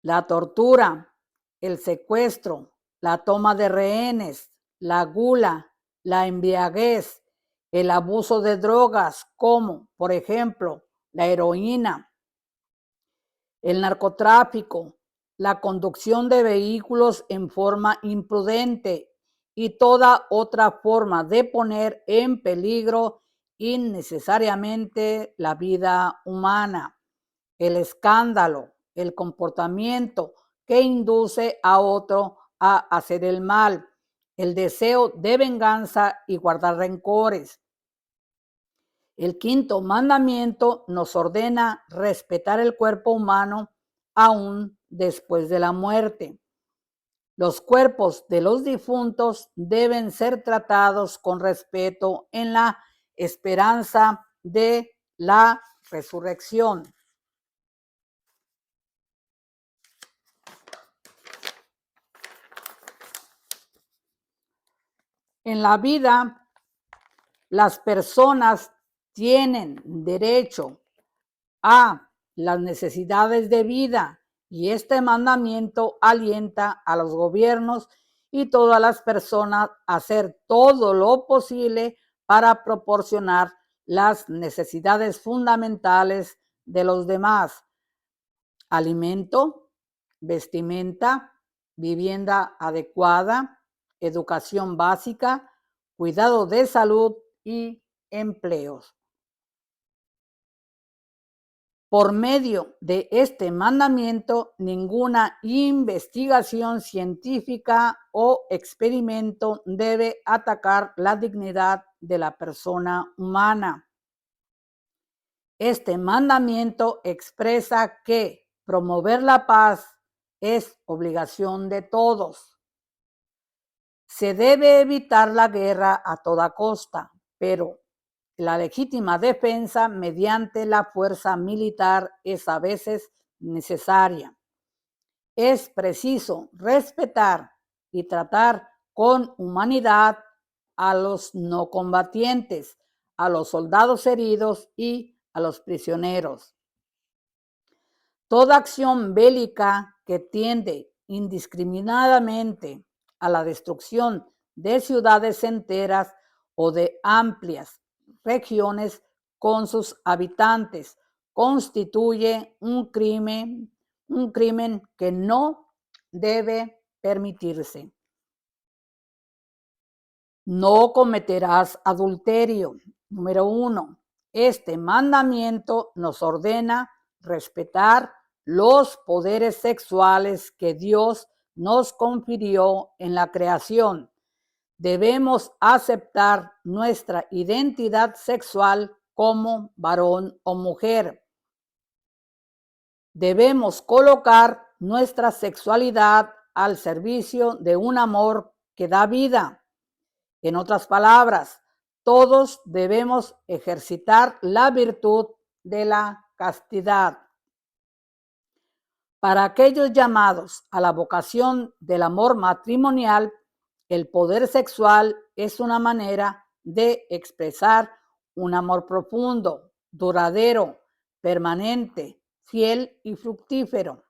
La tortura, el secuestro, la toma de rehenes, la gula, la embriaguez, el abuso de drogas como, por ejemplo, la heroína, el narcotráfico, la conducción de vehículos en forma imprudente y toda otra forma de poner en peligro innecesariamente la vida humana. El escándalo, el comportamiento que induce a otro a hacer el mal, el deseo de venganza y guardar rencores. El quinto mandamiento nos ordena respetar el cuerpo humano aún después de la muerte. Los cuerpos de los difuntos deben ser tratados con respeto en la esperanza de la resurrección. En la vida, las personas tienen derecho a las necesidades de vida y este mandamiento alienta a los gobiernos y todas las personas a hacer todo lo posible para proporcionar las necesidades fundamentales de los demás: alimento, vestimenta, vivienda adecuada, educación básica, cuidado de salud y empleos. Por medio de este mandamiento, ninguna investigación científica o experimento debe atacar la dignidad de la persona humana. Este mandamiento expresa que promover la paz es obligación de todos. Se debe evitar la guerra a toda costa, pero la legítima defensa mediante la fuerza militar es a veces necesaria. Es preciso respetar y tratar con humanidad a los no combatientes, a los soldados heridos y a los prisioneros. Toda acción bélica que tiende indiscriminadamente a la destrucción de ciudades enteras o de amplias regiones con sus habitantes constituye un crimen que no debe permitirse. No cometerás adulterio. Número 1. Este mandamiento nos ordena respetar los poderes sexuales que Dios nos confirió en la creación. Debemos aceptar nuestra identidad sexual como varón o mujer. Debemos colocar nuestra sexualidad al servicio de un amor que da vida. En otras palabras, todos debemos ejercitar la virtud de la castidad. Para aquellos llamados a la vocación del amor matrimonial, el poder sexual es una manera de expresar un amor profundo, duradero, permanente, fiel y fructífero.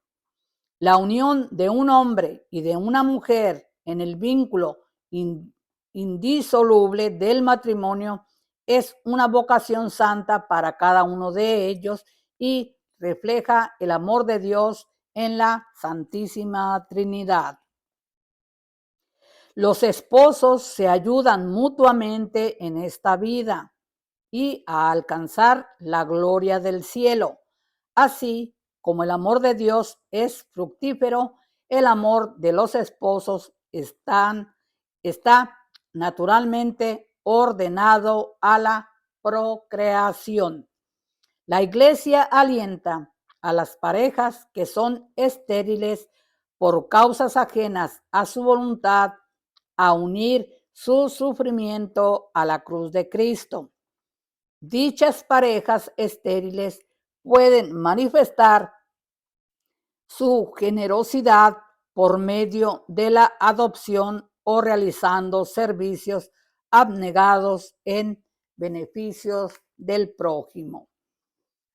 La unión de un hombre y de una mujer en el vínculo indisoluble del matrimonio es una vocación santa para cada uno de ellos y refleja el amor de Dios en la Santísima Trinidad. Los esposos se ayudan mutuamente en esta vida y a alcanzar la gloria del cielo. Así como el amor de Dios es fructífero, el amor de los esposos está naturalmente ordenado a la procreación. La Iglesia alienta a las parejas que son estériles por causas ajenas a su voluntad a unir su sufrimiento a la cruz de Cristo. Dichas parejas estériles pueden manifestar su generosidad por medio de la adopción o realizando servicios abnegados en beneficios del prójimo.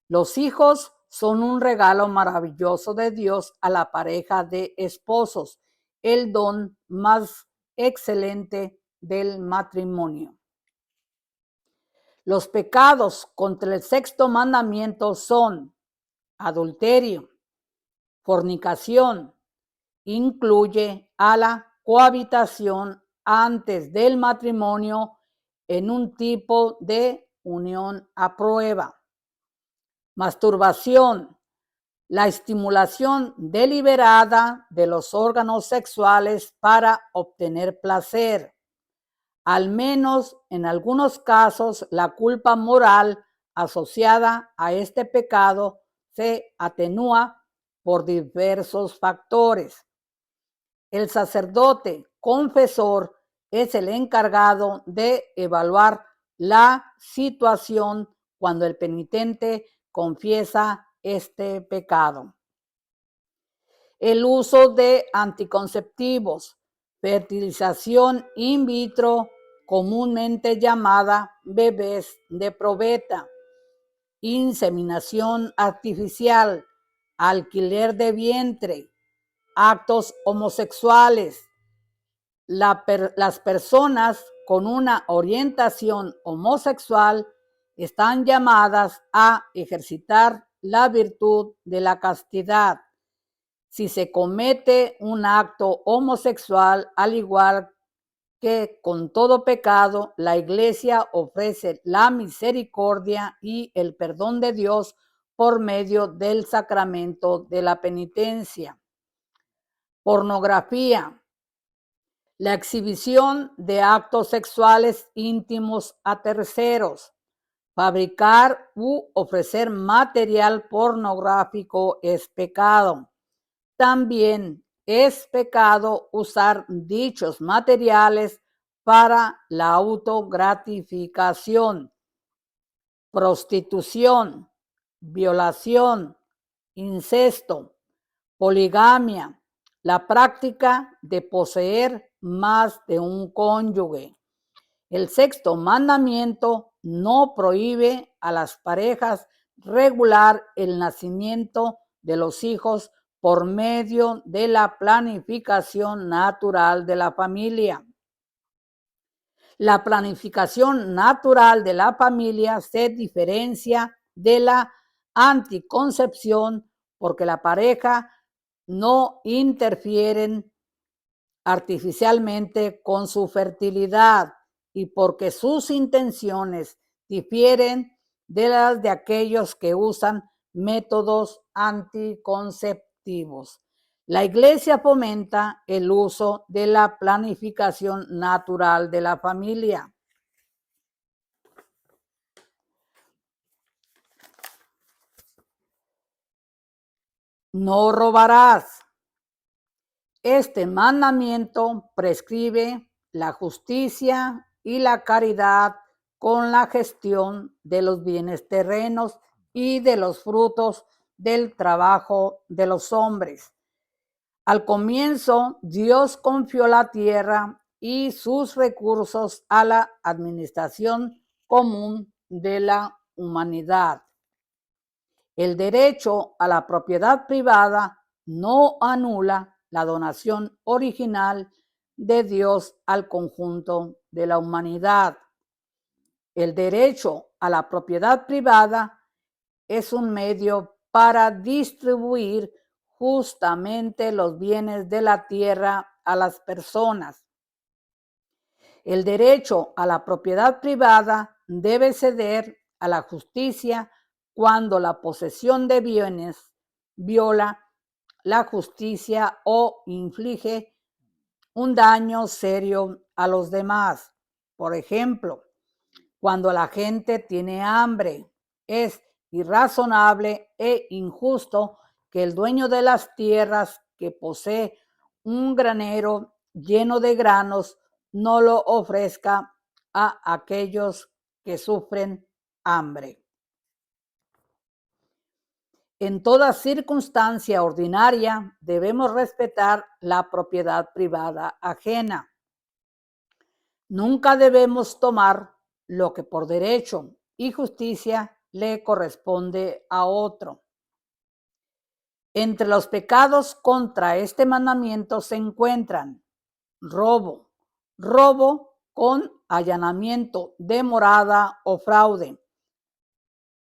Los hijos son un regalo maravilloso de Dios a la pareja de esposos, el don más excelente del matrimonio. Los pecados contra el sexto mandamiento son adulterio, fornicación, incluye a la cohabitación antes del matrimonio en un tipo de unión a prueba. Masturbación, la estimulación deliberada de los órganos sexuales para obtener placer. Al menos en algunos casos, la culpa moral asociada a este pecado se atenúa por diversos factores. El sacerdote confesor es el encargado de evaluar la situación cuando el penitente confiesa este pecado. El uso de anticonceptivos, fertilización in vitro, comúnmente llamada bebés de probeta, inseminación artificial, alquiler de vientre, actos homosexuales. Las personas con una orientación homosexual están llamadas a ejercitar la virtud de la castidad. Si se comete un acto homosexual, al igual que con todo pecado, la Iglesia ofrece la misericordia y el perdón de Dios por medio del sacramento de la penitencia. Pornografía. La exhibición de actos sexuales íntimos a terceros. Fabricar u ofrecer material pornográfico es pecado. También es pecado usar dichos materiales para la autogratificación, prostitución, violación, incesto, poligamia, la práctica de poseer más de un cónyuge. El sexto mandamiento no prohíbe a las parejas regular el nacimiento de los hijos por medio de la planificación natural de la familia. La planificación natural de la familia se diferencia de la anticoncepción porque la pareja no interfieren artificialmente con su fertilidad y porque sus intenciones difieren de las de aquellos que usan métodos anticonceptivos. La Iglesia fomenta el uso de la planificación natural de la familia. No robarás. Este mandamiento prescribe la justicia y la caridad con la gestión de los bienes terrenos y de los frutos del trabajo de los hombres. Al comienzo, Dios confió la tierra y sus recursos a la administración común de la humanidad. El derecho a la propiedad privada no anula la donación original de Dios al conjunto de la humanidad. El derecho a la propiedad privada es un medio para distribuir justamente los bienes de la tierra a las personas. El derecho a la propiedad privada debe ceder a la justicia cuando la posesión de bienes viola la justicia o inflige un daño serio a los demás. Por ejemplo, cuando la gente tiene hambre, es irrazonable e injusto que el dueño de las tierras que posee un granero lleno de granos no lo ofrezca a aquellos que sufren hambre. En toda circunstancia ordinaria debemos respetar la propiedad privada ajena. Nunca debemos tomar lo que por derecho y justicia le corresponde a otro. Entre los pecados contra este mandamiento se encuentran robo, robo con allanamiento de morada o fraude,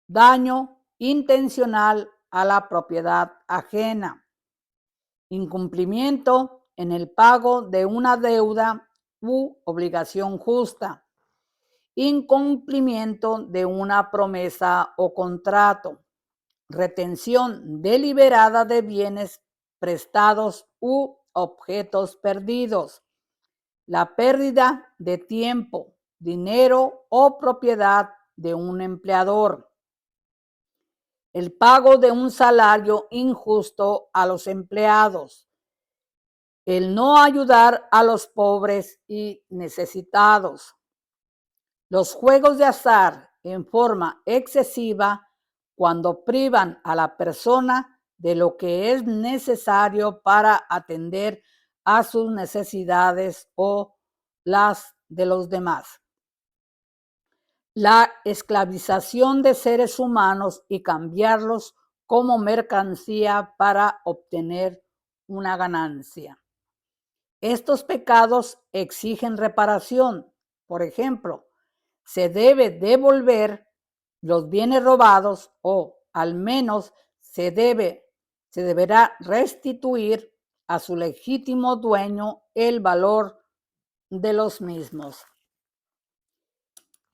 daño intencional a la propiedad ajena, incumplimiento en el pago de una deuda u obligación justa, incumplimiento de una promesa o contrato, retención deliberada de bienes prestados u objetos perdidos, la pérdida de tiempo, dinero o propiedad de un empleador, el pago de un salario injusto a los empleados, el no ayudar a los pobres y necesitados, los juegos de azar en forma excesiva cuando privan a la persona de lo que es necesario para atender a sus necesidades o las de los demás. La esclavización de seres humanos y cambiarlos como mercancía para obtener una ganancia. Estos pecados exigen reparación. Por ejemplo, se debe devolver los bienes robados o al menos se deberá restituir a su legítimo dueño el valor de los mismos.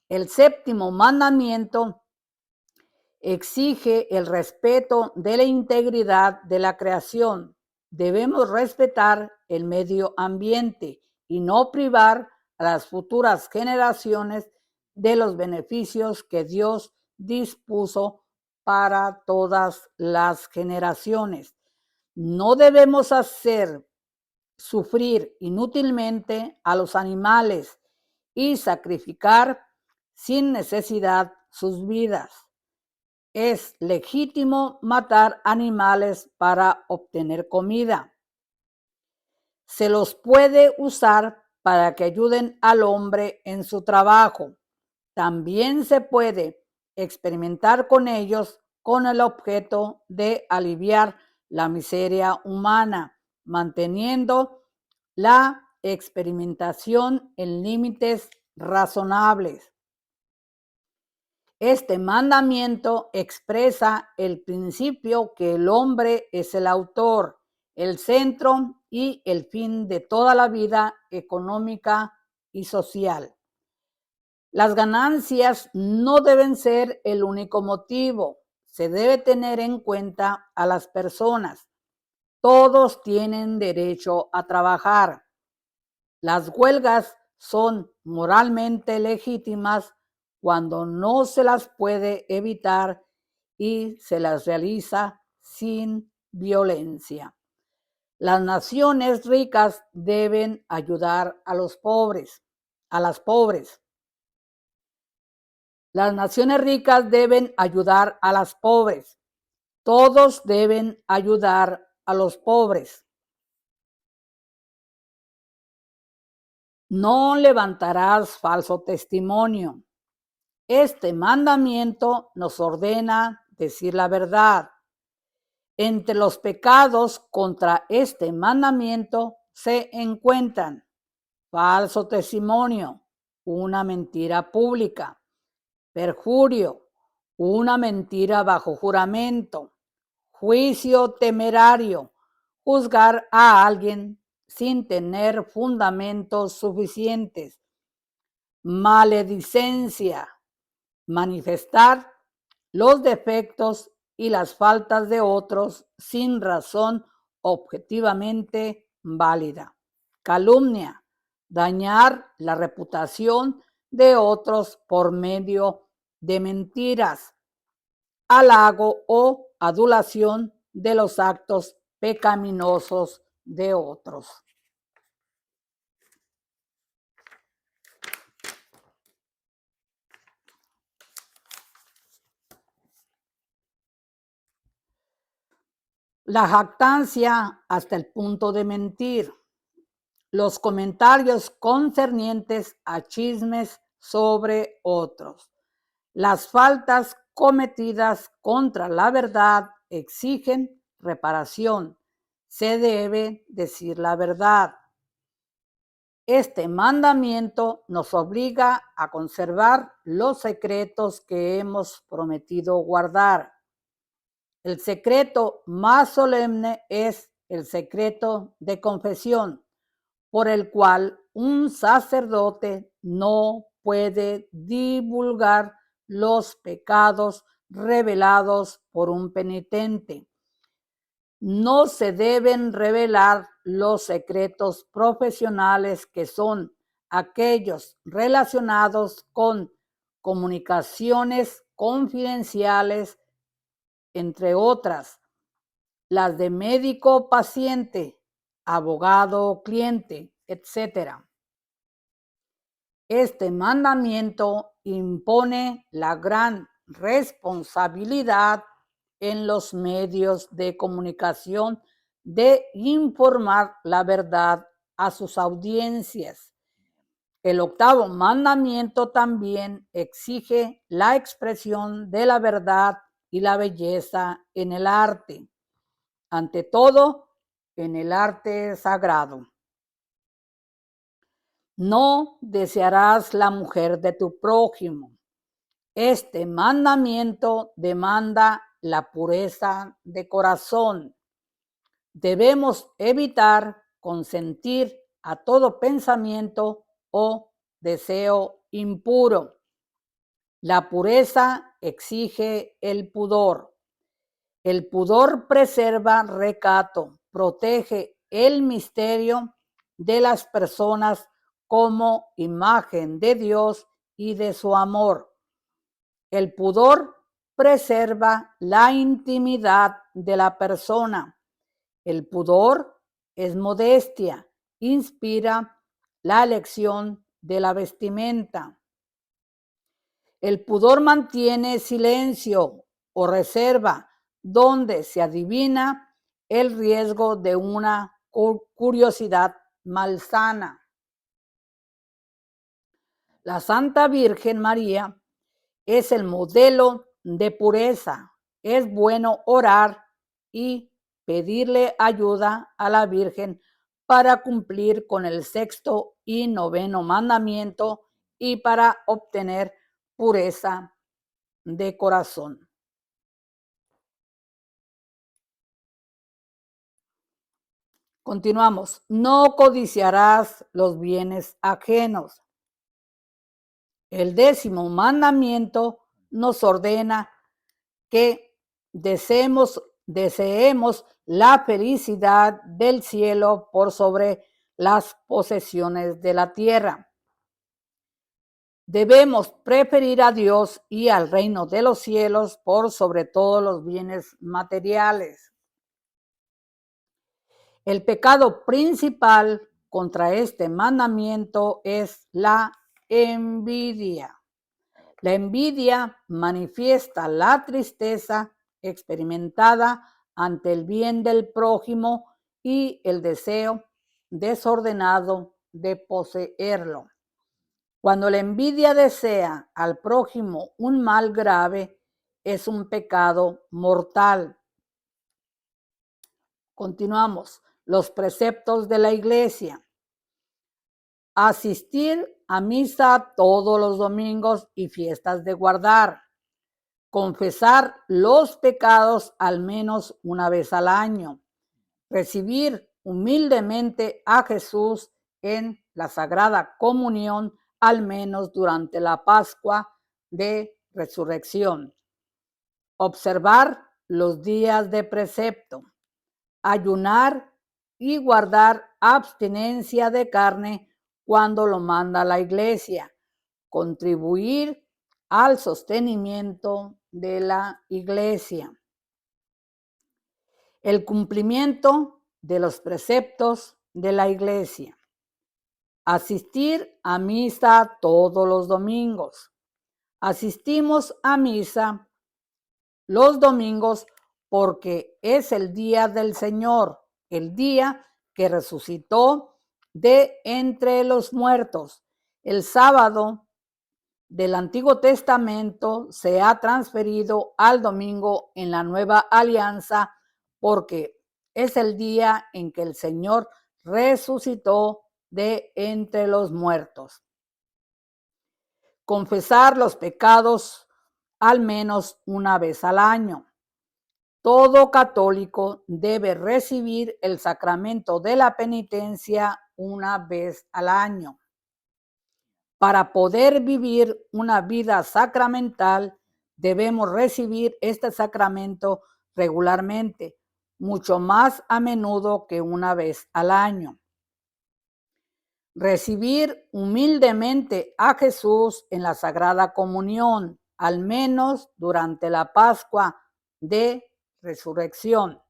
El séptimo mandamiento exige el respeto de la integridad de la creación. Debemos respetar el medio ambiente y no privar a las futuras generaciones de los beneficios que Dios dispuso para todas las generaciones. No debemos hacer sufrir inútilmente a los animales y sacrificar sin necesidad sus vidas. Es legítimo matar animales para obtener comida. Se los puede usar para que ayuden al hombre en su trabajo. También se puede experimentar con ellos con el objeto de aliviar la miseria humana, manteniendo la experimentación en límites razonables. Este mandamiento expresa el principio que el hombre es el autor, el centro y el fin de toda la vida económica y social. Las ganancias no deben ser el único motivo. Se debe tener en cuenta a las personas. Todos tienen derecho a trabajar. Las huelgas son moralmente legítimas cuando no se las puede evitar y se las realiza sin violencia. Las naciones ricas deben ayudar a los pobres, a las pobres. Las naciones ricas deben ayudar a las pobres. Todos deben ayudar a los pobres. No levantarás falso testimonio. Este mandamiento nos ordena decir la verdad. Entre los pecados contra este mandamiento se encuentran falso testimonio, una mentira pública, perjurio, una mentira bajo juramento, juicio temerario, juzgar a alguien sin tener fundamentos suficientes, maledicencia, manifestar los defectos y las faltas de otros sin razón objetivamente válida, calumnia, dañar la reputación de otros por medio de mentiras, halago o adulación de los actos pecaminosos de otros. La jactancia hasta el punto de mentir. Los comentarios concernientes a chismes sobre otros. Las faltas cometidas contra la verdad exigen reparación. Se debe decir la verdad. Este mandamiento nos obliga a conservar los secretos que hemos prometido guardar. El secreto más solemne es el secreto de confesión, por el cual un sacerdote no puede divulgar los pecados revelados por un penitente. No se deben revelar los secretos profesionales, que son aquellos relacionados con comunicaciones confidenciales, entre otras, las de médico-paciente, abogado-cliente, etc. Este mandamiento impone la gran responsabilidad en los medios de comunicación de informar la verdad a sus audiencias. El octavo mandamiento también exige la expresión de la verdad y la belleza en el arte, ante todo en el arte sagrado. No desearás la mujer de tu prójimo. Este mandamiento demanda la pureza de corazón. Debemos evitar consentir a todo pensamiento o deseo impuro. La pureza exige el pudor. El pudor preserva recato, protege el misterio de las personas como imagen de Dios y de su amor. El pudor preserva la intimidad de la persona. El pudor es modestia, inspira la elección de la vestimenta. El pudor mantiene silencio o reserva, donde se adivina el riesgo de una curiosidad malsana. La Santa Virgen María es el modelo de pureza. Es bueno orar y pedirle ayuda a la Virgen para cumplir con el 6º y 9º mandamiento y para obtener pureza de corazón. Continuamos. No codiciarás los bienes ajenos. El 10º mandamiento nos ordena que deseemos la felicidad del cielo por sobre las posesiones de la tierra. Debemos preferir a Dios y al reino de los cielos por sobre todos los bienes materiales. El pecado principal contra este mandamiento es la envidia. La envidia manifiesta la tristeza experimentada ante el bien del prójimo y el deseo desordenado de poseerlo. Cuando la envidia desea al prójimo un mal grave, es un pecado mortal. Continuamos. Los preceptos de la iglesia. Asistir a misa todos los domingos y fiestas de guardar. Confesar los pecados al menos una vez al año. Recibir humildemente a Jesús en la Sagrada Comunión al menos durante la Pascua de Resurrección. Observar los días de precepto. Ayunar y guardar abstinencia de carne cuando lo manda la iglesia. Contribuir al sostenimiento de la iglesia. El cumplimiento de los preceptos de la iglesia. Asistir a misa todos los domingos. Asistimos a misa los domingos porque es el día del Señor, el día que resucitó de entre los muertos. El sábado del Antiguo Testamento se ha transferido al domingo en la Nueva Alianza porque es el día en que el Señor resucitó de entre los muertos. Confesar los pecados al menos una vez al año. Todo católico debe recibir el sacramento de la penitencia una vez al año. Para poder vivir una vida sacramental, debemos recibir este sacramento regularmente, mucho más a menudo que una vez al año. Recibir humildemente a Jesús en la Sagrada Comunión, al menos durante la Pascua de Resurrección.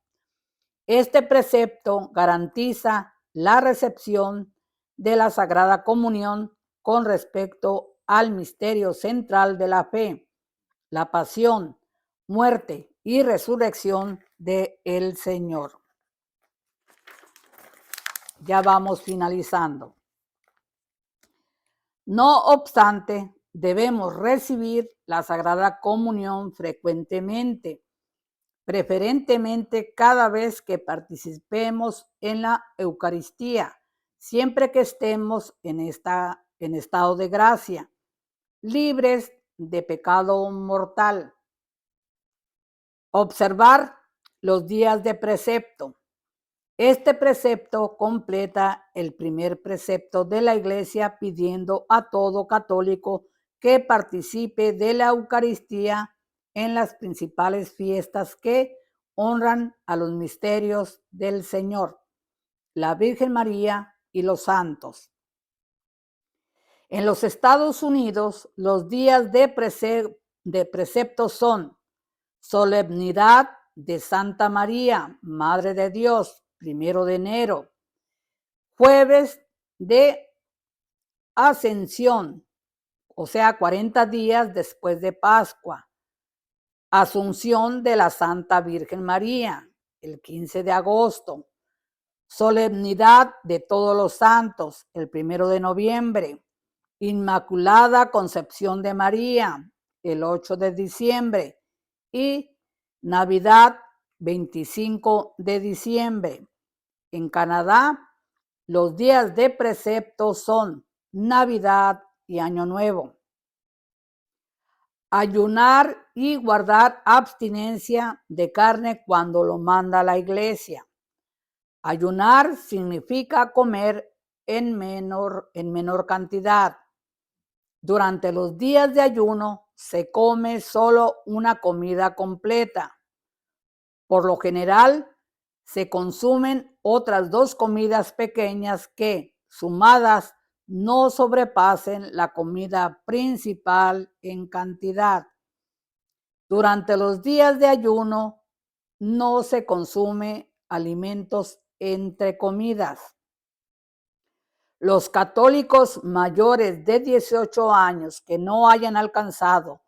Este precepto garantiza la recepción de la Sagrada Comunión con respecto al misterio central de la fe, la pasión, muerte y resurrección de el Señor. Ya vamos finalizando. No obstante, debemos recibir la Sagrada Comunión frecuentemente, preferentemente cada vez que participemos en la Eucaristía, siempre que estemos en estado de gracia, libres de pecado mortal. Observar los días de precepto. Este precepto completa el primer precepto de la Iglesia pidiendo a todo católico que participe de la Eucaristía en las principales fiestas que honran a los misterios del Señor, la Virgen María y los santos. En los Estados Unidos, los días de precepto son Solemnidad de Santa María, Madre de Dios, 1 de enero. Jueves de Ascensión, o sea, 40 días después de Pascua. Asunción de la Santa Virgen María, el 15 de agosto. Solemnidad de Todos los Santos, el 1 de noviembre. Inmaculada Concepción de María, el 8 de diciembre. Y Navidad, 25 de diciembre. En Canadá, los días de precepto son Navidad y Año Nuevo. Ayunar y guardar abstinencia de carne cuando lo manda la Iglesia. Ayunar significa comer en menor cantidad. Durante los días de ayuno se come solo una comida completa. Por lo general, se consumen otras 2 comidas pequeñas que, sumadas, no sobrepasen la comida principal en cantidad. Durante los días de ayuno no se consume alimentos entre comidas. Los católicos mayores de 18 años que no hayan alcanzado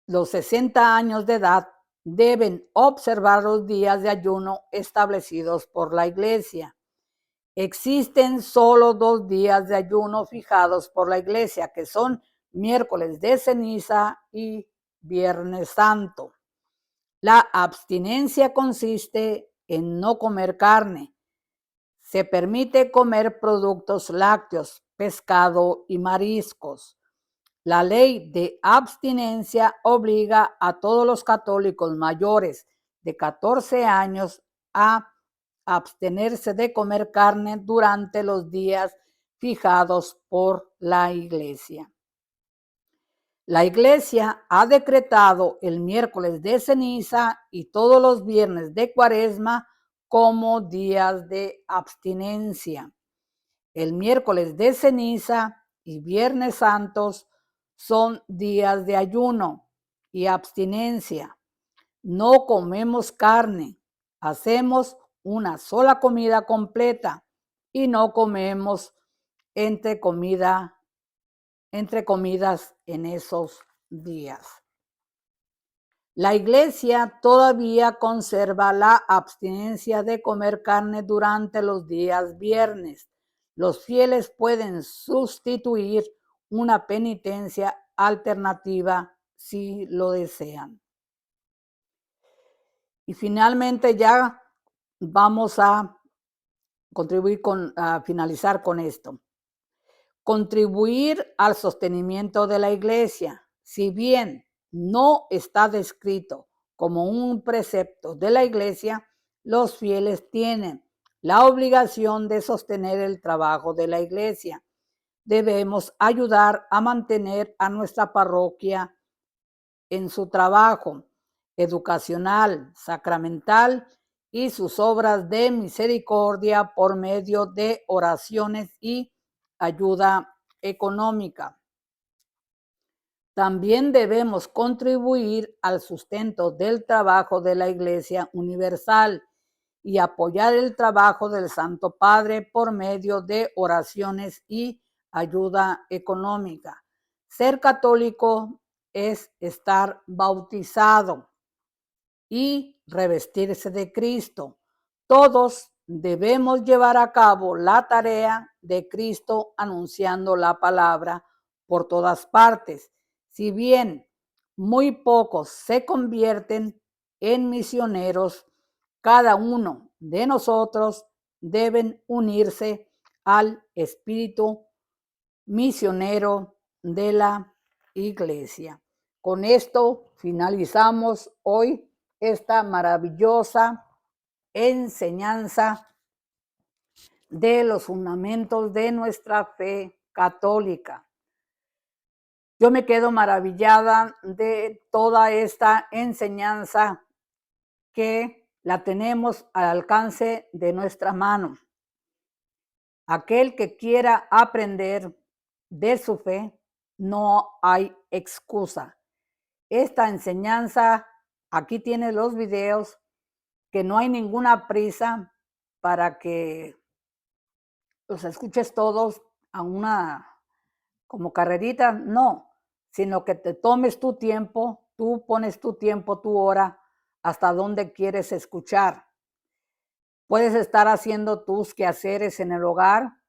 los 60 años de edad deben observar los días de ayuno establecidos por la Iglesia. Existen solo 2 días de ayuno fijados por la Iglesia, que son miércoles de ceniza y Viernes Santo. La abstinencia consiste en no comer carne. Se permite comer productos lácteos, pescado y mariscos. La ley de abstinencia obliga a todos los católicos mayores de 14 años a abstenerse de comer carne durante los días fijados por la Iglesia. La Iglesia ha decretado el miércoles de ceniza y todos los viernes de Cuaresma como días de abstinencia. El miércoles de ceniza y Viernes Santos son días de ayuno y abstinencia. No comemos carne, hacemos una sola comida completa y no comemos entre comidas en esos días. La Iglesia todavía conserva la abstinencia de comer carne durante los días viernes. Los fieles pueden sustituir una penitencia alternativa si lo desean. Y finalmente ya vamos a finalizar con esto. Contribuir al sostenimiento de la Iglesia. Si bien no está descrito como un precepto de la Iglesia, los fieles tienen la obligación de sostener el trabajo de la Iglesia. Debemos ayudar a mantener a nuestra parroquia en su trabajo educacional, sacramental y sus obras de misericordia por medio de oraciones y ayuda económica. También debemos contribuir al sustento del trabajo de la Iglesia Universal y apoyar el trabajo del Santo Padre por medio de oraciones y ayuda económica. Ser católico es estar bautizado y revestirse de Cristo. Todos debemos llevar a cabo la tarea de Cristo anunciando la palabra por todas partes. Si bien muy pocos se convierten en misioneros, cada uno de nosotros deben unirse al espíritu misionero de la iglesia. Con esto finalizamos hoy esta maravillosa enseñanza de los fundamentos de nuestra fe católica. Yo me quedo maravillada de toda esta enseñanza que la tenemos al alcance de nuestra mano. Aquel que quiera aprender de su fe, no hay excusa. Esta enseñanza, aquí tienes los videos, que no hay ninguna prisa para que los escuches todos a una como carrerita, no, sino que te tomes tu tiempo, tú pones tu tiempo, tu hora, hasta donde quieres escuchar. Puedes estar haciendo tus quehaceres en el hogar,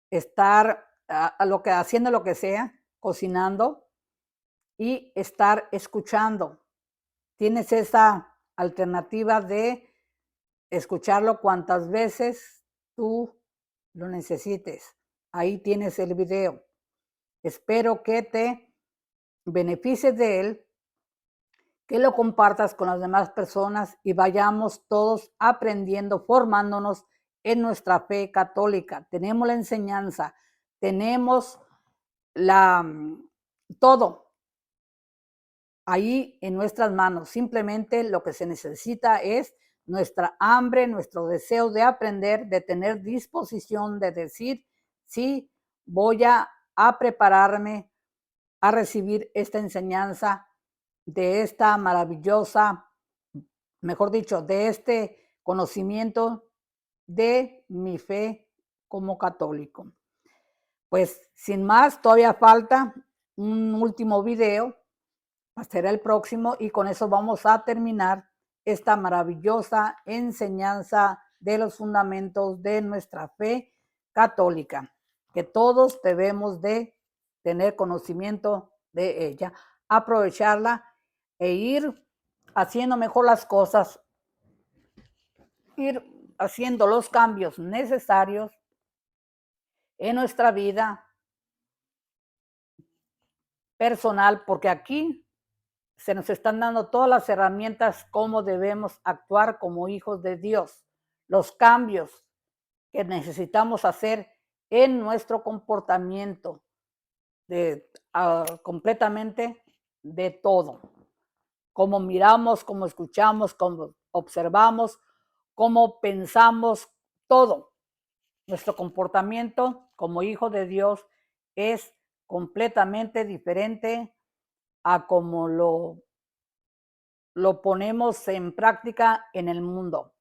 estar haciendo lo que sea, cocinando y estar escuchando. Tienes esa alternativa de escucharlo cuantas veces tú lo necesites. Ahí tienes el video. Espero que te beneficies de él, que lo compartas con las demás personas y vayamos todos aprendiendo, formándonos en nuestra fe católica. Tenemos la enseñanza, tenemos todo ahí en nuestras manos. Simplemente lo que se necesita es nuestra hambre, nuestro deseo de aprender, de tener disposición, de decir, sí, voy a prepararme a recibir esta enseñanza de esta maravillosa, mejor dicho, de este conocimiento de mi fe como católico. Pues sin más, todavía falta un último video, será el próximo, y con eso vamos a terminar esta maravillosa enseñanza de los fundamentos de nuestra fe católica, que todos debemos de tener conocimiento de ella, aprovecharla e ir haciendo mejor las cosas, ir haciendo los cambios necesarios en nuestra vida personal, porque aquí se nos están dando todas las herramientas cómo debemos actuar como hijos de Dios, los cambios que necesitamos hacer en nuestro comportamiento, completamente de todo. Cómo miramos, cómo escuchamos, cómo observamos, cómo pensamos, todo. Nuestro comportamiento como hijo de Dios es completamente diferente a como lo ponemos en práctica en el mundo.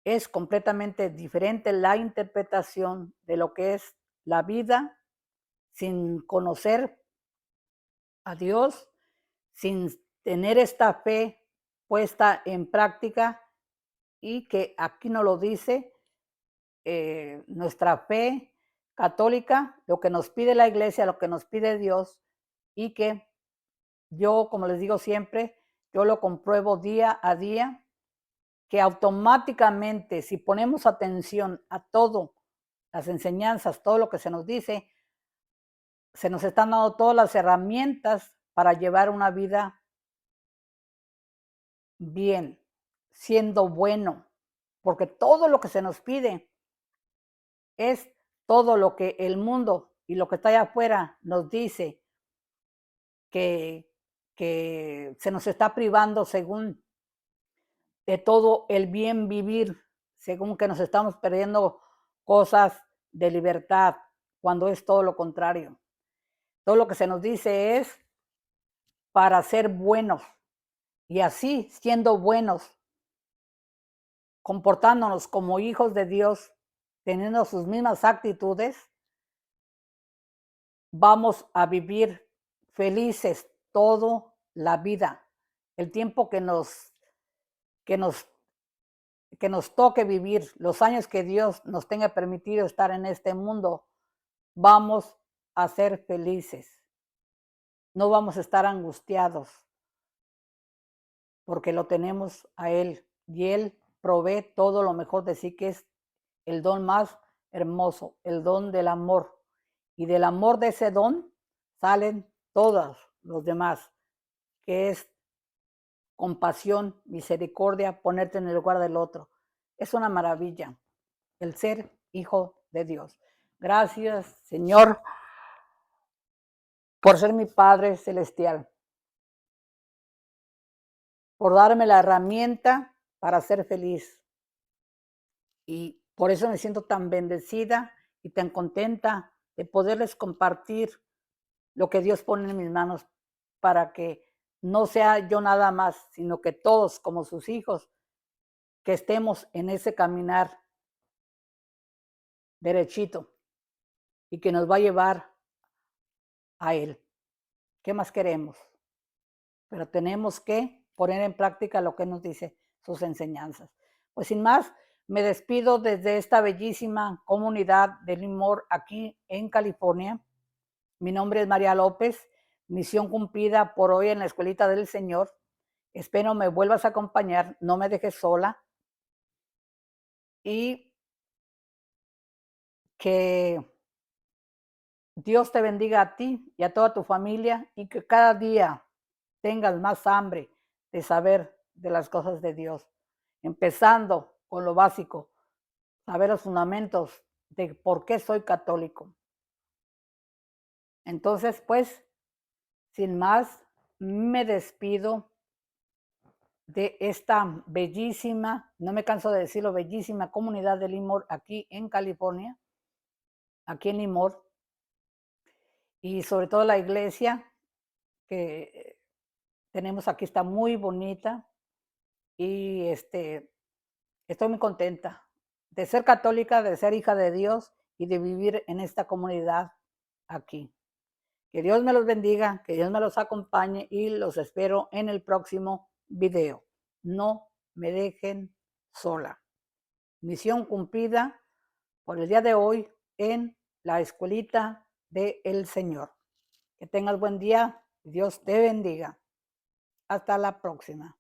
Es completamente diferente la interpretación de lo que es la vida sin conocer a Dios, sin tener esta fe puesta en práctica, y que aquí nos lo dice nuestra fe católica, lo que nos pide la iglesia, lo que nos pide Dios, y que yo, como les digo siempre, yo lo compruebo día a día, que automáticamente, si ponemos atención a todo, las enseñanzas, todo lo que se nos dice, se nos están dando todas las herramientas para llevar una vida bien, siendo bueno, porque todo lo que se nos pide es todo lo que el mundo y lo que está allá afuera nos dice que, que se nos está privando según de todo el bien vivir, según que nos estamos perdiendo cosas de libertad, cuando es todo lo contrario. Todo lo que se nos dice es para ser buenos, y así, siendo buenos, comportándonos como hijos de Dios, teniendo sus mismas actitudes, vamos a vivir felices toda la vida. El tiempo que nos que nos toque vivir, los años que Dios nos tenga permitido estar en este mundo, vamos a ser felices. No vamos a estar angustiados, porque lo tenemos a Él, y Él provee todo lo mejor de sí, que es el don más hermoso, el don del amor. Y del amor de ese don salen todos los demás, que es compasión, misericordia, ponerte en el lugar del otro. Es una maravilla el ser hijo de Dios. Gracias, Señor, por ser mi Padre celestial, por darme la herramienta para ser feliz. Y por eso me siento tan bendecida y tan contenta de poderles compartir lo que Dios pone en mis manos para que no sea yo nada más, sino que todos como sus hijos, que estemos en ese caminar derechito y que nos va a llevar a Él. ¿Qué más queremos? Pero tenemos que poner en práctica lo que nos dice sus enseñanzas. Pues sin más, me despido desde esta bellísima comunidad de Limor aquí en California. Mi nombre es María López, misión cumplida por hoy en la Escuelita del Señor. Espero me vuelvas a acompañar, no me dejes sola y que Dios te bendiga a ti y a toda tu familia y que cada día tengas más hambre de saber de las cosas de Dios, empezando con lo básico, saber los fundamentos de por qué soy católico. Entonces, pues, sin más, me despido de esta bellísima, no me canso de decirlo, bellísima comunidad de Limor aquí en California, aquí en Limor, y sobre todo la iglesia que tenemos aquí está muy bonita y estoy muy contenta de ser católica, de ser hija de Dios y de vivir en esta comunidad aquí. Que Dios me los bendiga, que Dios me los acompañe y los espero en el próximo video. No me dejen sola. Misión cumplida por el día de hoy en la escuelita del Señor. Que tengas buen día. Dios te bendiga. Hasta la próxima.